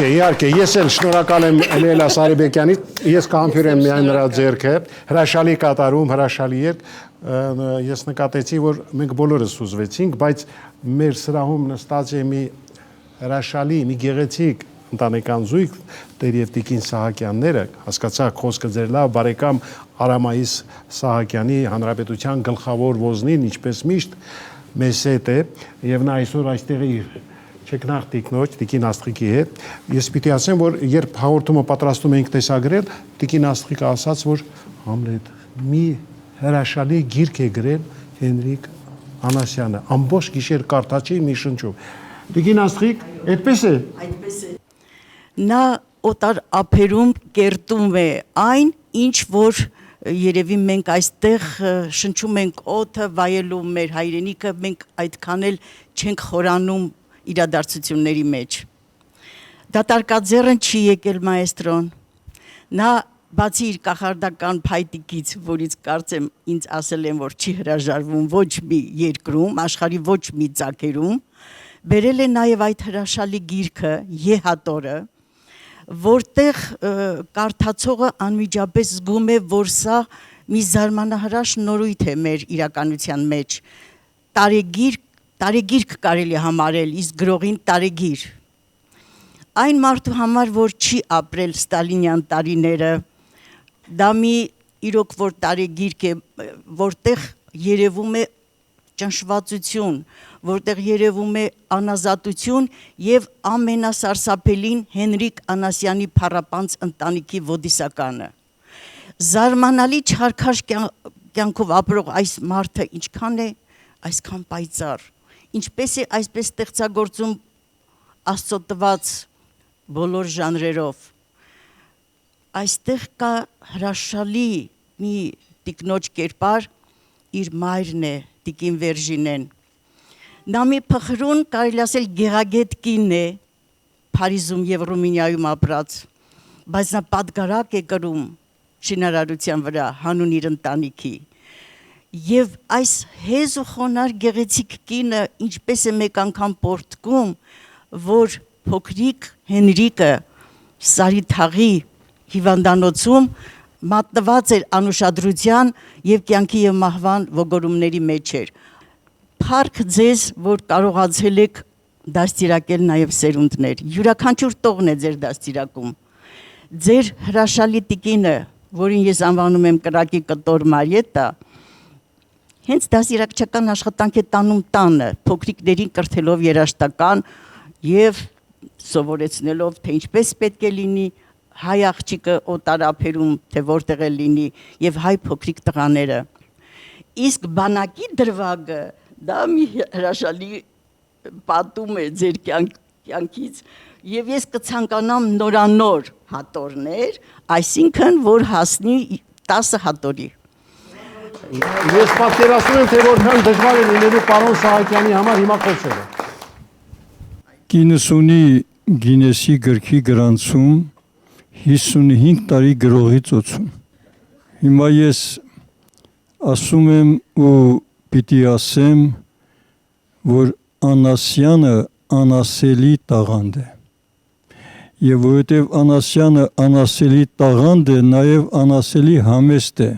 Իհարկե, ես էլ շնորհակալ եմ Լեյլա Սարիբեկյանից, ես կհամբերեմ միայն նրա ձեռքը, հրաշալի կատարում, հրաշալի երգ, ես նկատեցի, որ մենք բոլորս հուզվեցինք, բայց մեր սրահում նստած է մի հրաշալի, մի գեղեցիկ ընտանեկան զույգ, Տեր եւ Տիկին Սահակյանները, հասկացաք խոսքը ձեր լավ բարեկամ Արամայիս Սահակյանի հանրապետության գլխավոր ոզնին, ինչպես միշտ մեզ հետ է, եւ նա այսօր այստեղ է Չեկնաղ Տիկնոջ, Տիկին Աստղիկի հետ, ես պիտի ասեմ, որ երբ հաղորդումը պատրաստում էինք տեսագրել, Տիկին Աստղիկը ասաց, որ Համլետ մի հրաշալի գիրք է գրել Հենրիկ Անասյանը, ամբողջ գիշեր կարդաչի մի շնչում։ Տիկին Աստղիկ, այդպես է։ Այդպես է։ Նա օտար ափերում կերտում է այն, ինչ որ երևի մենք այստեղ շնչում ենք օդը, վայելում մեր հայրենիքը, մենք այդքան էլ չենք խորանում իրադարձությունների մեջ։ Դատարկաձեռն չի եկել մայեստրոն։ Նա բացի իր կախարդական փայտիկից, որից կարծեմ ինձ ասել են, որ չի հրաժարվում ոչ մի երկրում, աշխարհի ոչ մի ծագերում, բերել է նաև այդ հրաշալի գիրքը Եհատորը, որտեղ կարդացողը անմիջապես զգում է, որ սա մի զարմանահրաշ նորույթ է մեր իրականության մեջ։ Տարեգիրք կարելի համարել, իսկ գրողին տարեգիր։ Այն մարդու համար, որ չի ապրել ստալինյան տարիները, դա մի իրոք որ տարեգիրք է, որտեղ երևում է ճնշվածություն, որտեղ երևում է անազատություն եւ ամենասարսափելին Հենրիկ Անասյանի փառապանծ ընտանիքի ոդիսականը։ Զարմանալի չարքաշ կյանքով ապրող այս մարդը ինչքան է այսքան պայծառ, ինչպես է այսպես ստեղծագործում Աստծո տված բոլոր ժանրերով։ Այստեղ կա հրաշալի մի տիկնոջ կերպար, իր մայրն է, Տիկին Վերժինեն։ Նա մի փխրուն, կարելի ասել գեղագետ կին է, Փարիզում եւ Ռումինիայում ապրած, բայց նա պատգարակ է կրում շինարարության վրա հանուն իր ընտանիքի։ Եվ այս հեզ ու խոնար գեղեցիկ կինը ինչպես է մեկ անգամ պորտկում, որ փոքրիկ Հենրիկը Սարիթաղի հիվանդանոցում մատնված էր անուշադրության եւ կյանքի եւ մահվան ոգորումների մեջ էր։ Փառք ձեզ, որ կարողացել եք դաստիարակել նաեւ սերունդներ։ Յուրաքանչյուր տողն է ձեր դաստիարակում։ Ձեր հրաշալի տիկինը, որին ես անվանում եմ կրակի կտոր Մարիետա, հենց դաստիարակչական աշխատանք է տանում տանը, փոքրիկներին կրթելով երաժշտական եւ սովորեցնելով, թե ինչպես պետք է լինի հայ աղջիկը օտարափերում, թե որտեղ է լինի եւ հայ փոքրիկ տղաները։ Իսկ բանակի դրվագը դա մի հրաշալի պատում է ձեր կյանքից եւ ես կցանկանամ նորանոր հատորներ, այսինքն որ հասնի 10 հատորի։ Ես պատկերացնում եմ, թե որքան դժվար է լինելու պարոն Սահակյանի համար հիմա խոսելը։ Կինս ունի Գինեսի գրքի գրանցում 55 տարի գրողի ծոցում։ Հիմա ես ասում եմ ու պիտի ասեմ, որ Անասյանը անասելի տաղանդ է։ Եվ որովհետև Անասյանը անասելի տաղանդ է, նաև անասելի համեստ է։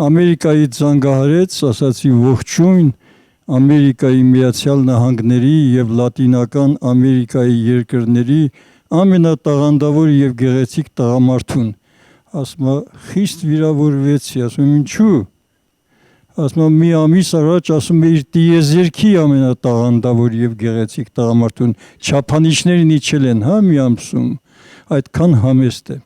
Ամերիկայից զանգահարեց, ասացի ողջույն Ամերիկայի Միացյալ Նահանգների եւ Լատինական Ամերիկայի երկրների ամենատաղանդավոր եւ գեղեցիկ տղամարդուն։ Ասում է խիստ վիրավորվեցի, ասում եմ ինչու։ Ասում եմ մի ամիս առաջ ասում է իր տիեզերքի ամենատաղանդավոր եւ գեղեցիկ տղամարդուն չափանիշներին իջել են, հա մի ամսում, այդքան համեստ է։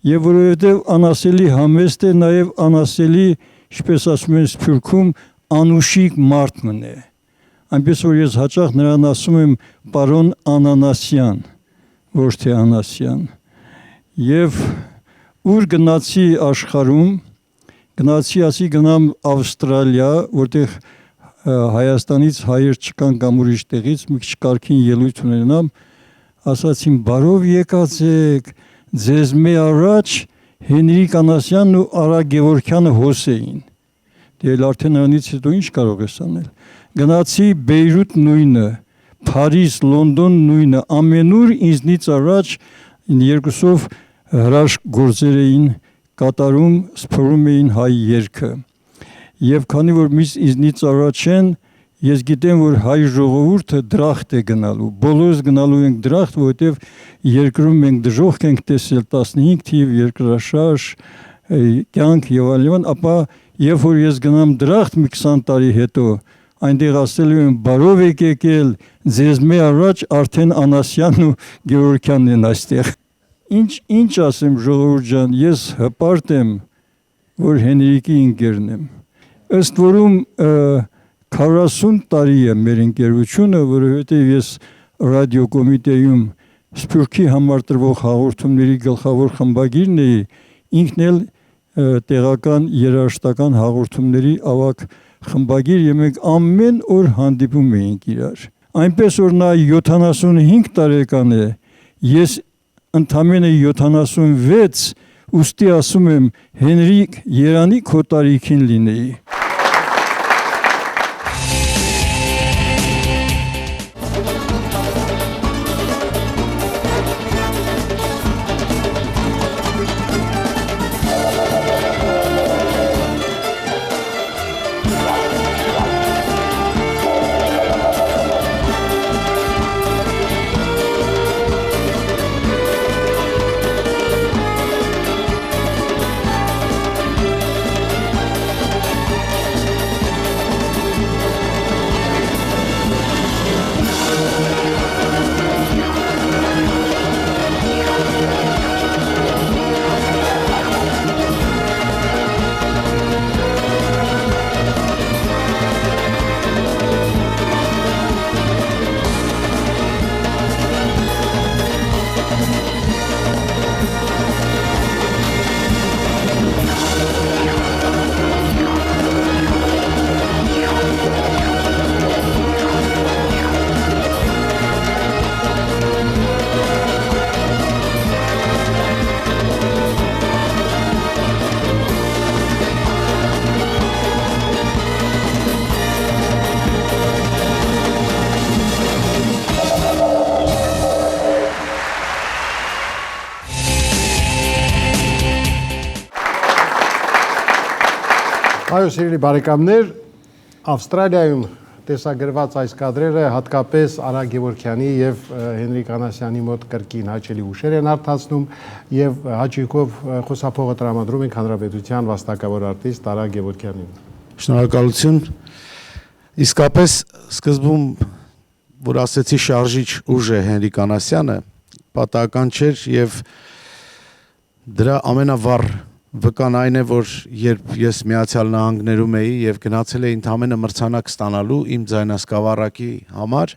Եվ որովհետև անասելի համեստ է, նաև անասելի, ինչպես ասում են Սփյուռքում, անուշիկ մարդ մնե։ Այնպես որ ես հաճախ նրան ասում եմ պարոն Անանասյան, ոչ թե Անասյան։ Եվ ուր գնացի աշխարհում, գնացի ասի գնամ Ավստրալիա, որտեղ Հայաստանից հայեր չկան կամ ուրիշ տեղից, մի քիչ կարգին ելույթ ունենամ, ասացին բարով եկացեք, ձեզ մի առաջ Հենրիկ Անասյանն ու Արա Գևորգյանը հոս էին։ Դե արդեն նրանից հետո ինչ կարող ես անել։ Գնացի Բեյրութ նույնը, Փարիզ, Լոնդոն նույնը, ամենուր ինձնից առաջ երկուսով հրաշք գործեր էին կատարում, սփռում էին հայ երգը։ Եվ քանի որ ինձնից առաջ են, ես գիտեմ, որ հայ ժողովուրդը դրախտ է գնալու, բոլորս գնալու ենք դրախտ, որովհետև երկրում մենք դժոխք ենք տեսել 15 թիվ երկրաշարժ, կյանք եւ այլն, ապա երբ որ ես գնամ դրախտ մի 20 տարի հետո, այնտեղ ասելու եմ բարով եք եկել, ձեզ մի առաջ արդեն Անասյանն ու Գևորգյանն են այստեղ։ Ինչ ասեմ ժողովուրդ ջան, ես հպարտ եմ, որ Հենրիկի ընկերն եմ։ Ըստ որում 40 տարի է մեր ընկերությունը, որովհետև ես ռադիոկոմիտեում Սփյուռքի համար տրվող հաղորդումների գլխավոր խմբագիրն էի, ինքն էլ տեղական երաժշտական հաղորդումների ավագ խմբագիր եւ մենք ամեն օր հանդիպում էինք իրար։ Այնպես որ նա 75 տարեկան է, ես ընդամենը 76, ուստի ասում եմ Հենրիկ Երանի քո տարիքին լինեի։ Այո, սիրելի բարեկամներ, Ավստրալիայում տեսագրված այս կադրերը հատկապես Արա Գևորգյանի եւ Հենրիկ Անասյանի մոտ կրկին հաճելի ուշեր են արտացնում եւ հաճույքով խոսափողը տրամադրում ենք Հանրապետության վաստակավոր արտիստ Արա Գևորգյանին։ Շնորհակալություն։ Իսկապես սկզբում, որ ասեցի շարժիչ ուժ է Հենրիկ Անասյանը, պատահական չէր եւ դրա ամենավառ վկան այն է, որ երբ ես Միացյալ Նահանգներում էի եւ գնացել էի ընդամենը մրցանակ ստանալու իմ ձայնասկավառակի համար,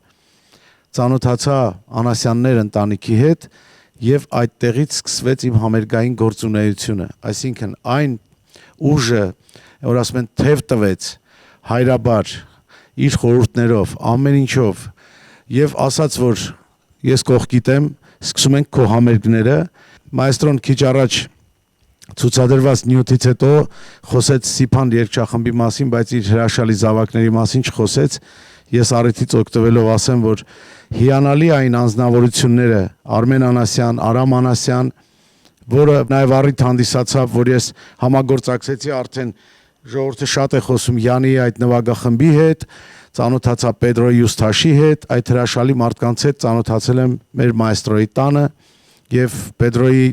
ծանոթացա Անասյաններ ընտանիքի հետ եւ այդտեղից սկսվեց իմ համերգային գործունեությունը, այսինքն այն ուժը, որ ասում են թև տվեց հայրաբար իր խորհուրդներով, ամեն ինչով եւ ասաց, որ ես կողքիդ եմ, սկսում ենք քո համերգները։ Մայստրոն քիչ առաջ ցուցադրված նյութից հետո խոսեց Սիփան երգչախմբի մասին, բայց իր հրաշալի զավակների մասին չխոսեց։ Ես առիթից օգտվելով ասեմ, որ հիանալի այն անձնավորությունները Արմեն Անասյան, Արամ Անասյան, որը նաև առիթ հանդիսացավ, որ ես համագործակցեցի արդեն ժողովուրդը շատ է խոսում Յանի այդ նվագախմբի հետ, ծանոթացա Պետրո Յուստաշի հետ, այդ հրաշալի մարդկանց հետ ծանոթացել եմ մեր մայստրոյի տանը եւ Պետրոյի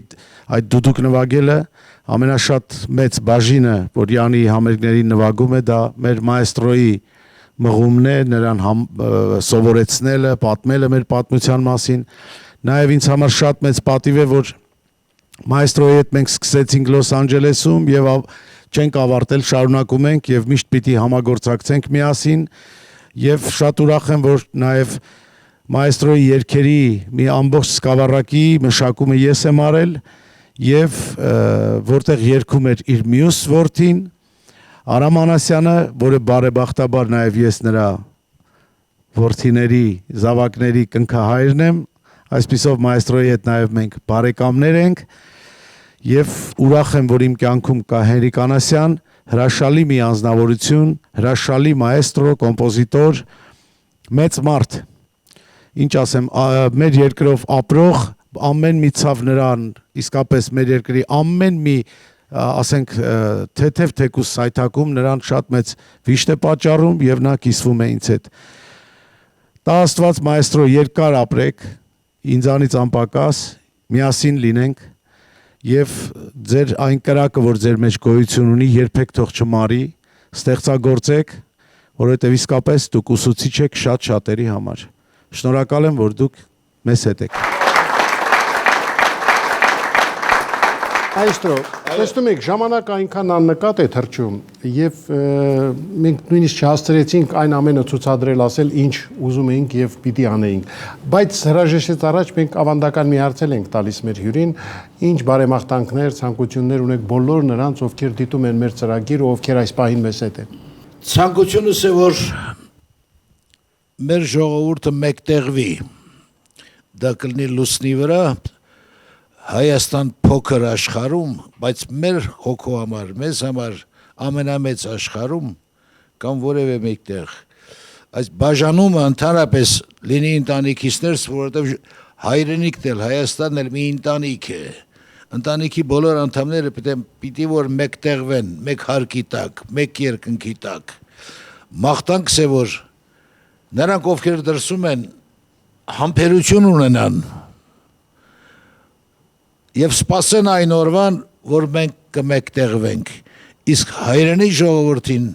այդ դուդուկ նվագելը ամենաշատ մեծ բաժինը, որ Յանի համերգների նվագում է, դա մեր մայստրոյի մղումն է, նրան սովորեցնելը, պատմելը մեր պատմության մասին, նաեւ ինձ համար շատ մեծ պատիվ է, որ մայստրոյի հետ մենք սկսեցինք Լոս Անջելեսում եւ չենք ավարտել, շարունակում ենք եւ միշտ պիտի համագործակցենք միասին եւ շատ ուրախ եմ, որ նաեւ մայստրոյի երգերի մի ամբողջ սկավառակի մշակումը ես եմ արել եւ որտեղ երգում էր իր մյուս որդին Արամ Անասյանը, որը բարեբախտաբար նաեւ ես նրա որդիների, զավակների կնքահայրն եմ, այսպիսով մայստրոյի հետ նաեւ մենք բարեկամներ ենք եւ ուրախ եմ, որ իմ կյանքում կա Հենրիկ Անասյան, հրաշալի մի անձնավորություն, հրաշալի մայստրո, կոմպոզիտոր, մեծ մարդ։ Ինչ ասեմ, մեր երկրով ապրող, ամեն մի ցավ նրան, իսկապես մեր երկրի ամեն մի, ասենք, թեթև թեկուս սայթակում նրան շատ մեծ վիշտ է պատճառում եւ նա կիսվում է ինձ հետ։ Տա Աստված մայստրո երկար ապրեք, ինձանից անպակաս, միասին լինենք եւ ձեր այն կրակը, որ ձեր մեջ գոյություն ունի, երբեք թող չմարի, ստեղծագործեք, որովհետեւ իսկապես դուք ուսուցիչ եք շատ շատերի համար։ Շնորհակալ եմ, որ դուք մեզ հետ եք։ Այստեղ, տեսնում եք, ժամանակը այնքան աննկատ է թռչում եւ մենք նույնիսկ չհասցրեցինք այն ամենը ցուցադրել, ասել ինչ ուզում էինք եւ պիտի անեինք։ Բայց հրաժեշտից առաջ մենք ավանդական մի հարցել ենք տալիս մեր հյուրին, ինչ բարեմաղթանքներ, ցանկություններ ունեք բոլոր նրանց, ովքեր դիտում են մեր ծրագիրը, ովքեր այս պահին մեզ հետ են։ Ցանկությունս է, որ մեր ժողովուրդը մեկտեղվի։ Դա կլինի լուսնի վրա, Հայաստան փոքր աշխարհում, բայց մեր հոգու համար, մեզ համար ամենամեծ աշխարհում կամ որևէ մեկտեղ այս բաժանումը ընդհանրապես լինի ընտանիքիցներս, որովհետև հայրենիքն էլ Հայաստանն էլ մի ընտանիք է։ Ընտանիքի բոլոր անդամները պիտի որ մեկտեղվեն, մեկ հարկի տակ, մեկ երկնքի տակ։ Մաղթանքս է, որ նրանք, ովքեր դրսում են, համբերություն ունենան եւ սպասեն այն օրվան, որ մենք կմեկտեղվենք։ Իսկ հայրենի ժողովրդին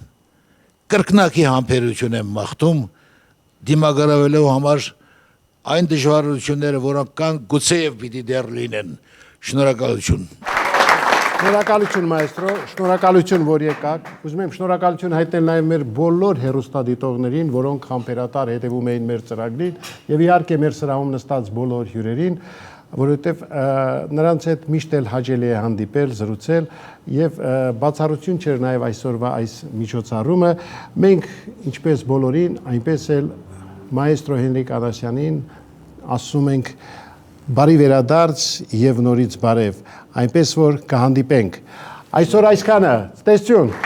կրկնակի համբերություն եմ մաղթում դիմագրավելու համար այն դժվարությունները, որոնք կան, գուցեև պիտի դեռ լինեն։ Շնորհակալություն։ Շնորհակալություն մայստրո, շնորհակալություն, որ եկաք։ Ուզում եմ շնորհակալություն հայտնել նաև մեր բոլոր հեռուստադիտողներին, որոնք համբերատար հետևում էին մեր ծրագրին եւ իհարկե մեր սրահում նստած բոլոր հյուրերին, որովհետև նրանց հետ միշտ էլ հաճելի է հանդիպել, զրուցել եւ բացառություն չէր նաեւ այսօրվա այս միջոցառումը։ Մենք ինչպես բոլորին, այնպես էլ մայստրո Հենրիկ Անասյանին ասում ենք բարի վերադարձ եւ նորից բարև, այնպես որ կհանդիպենք։ Այսօր այսքանը, տեսություն։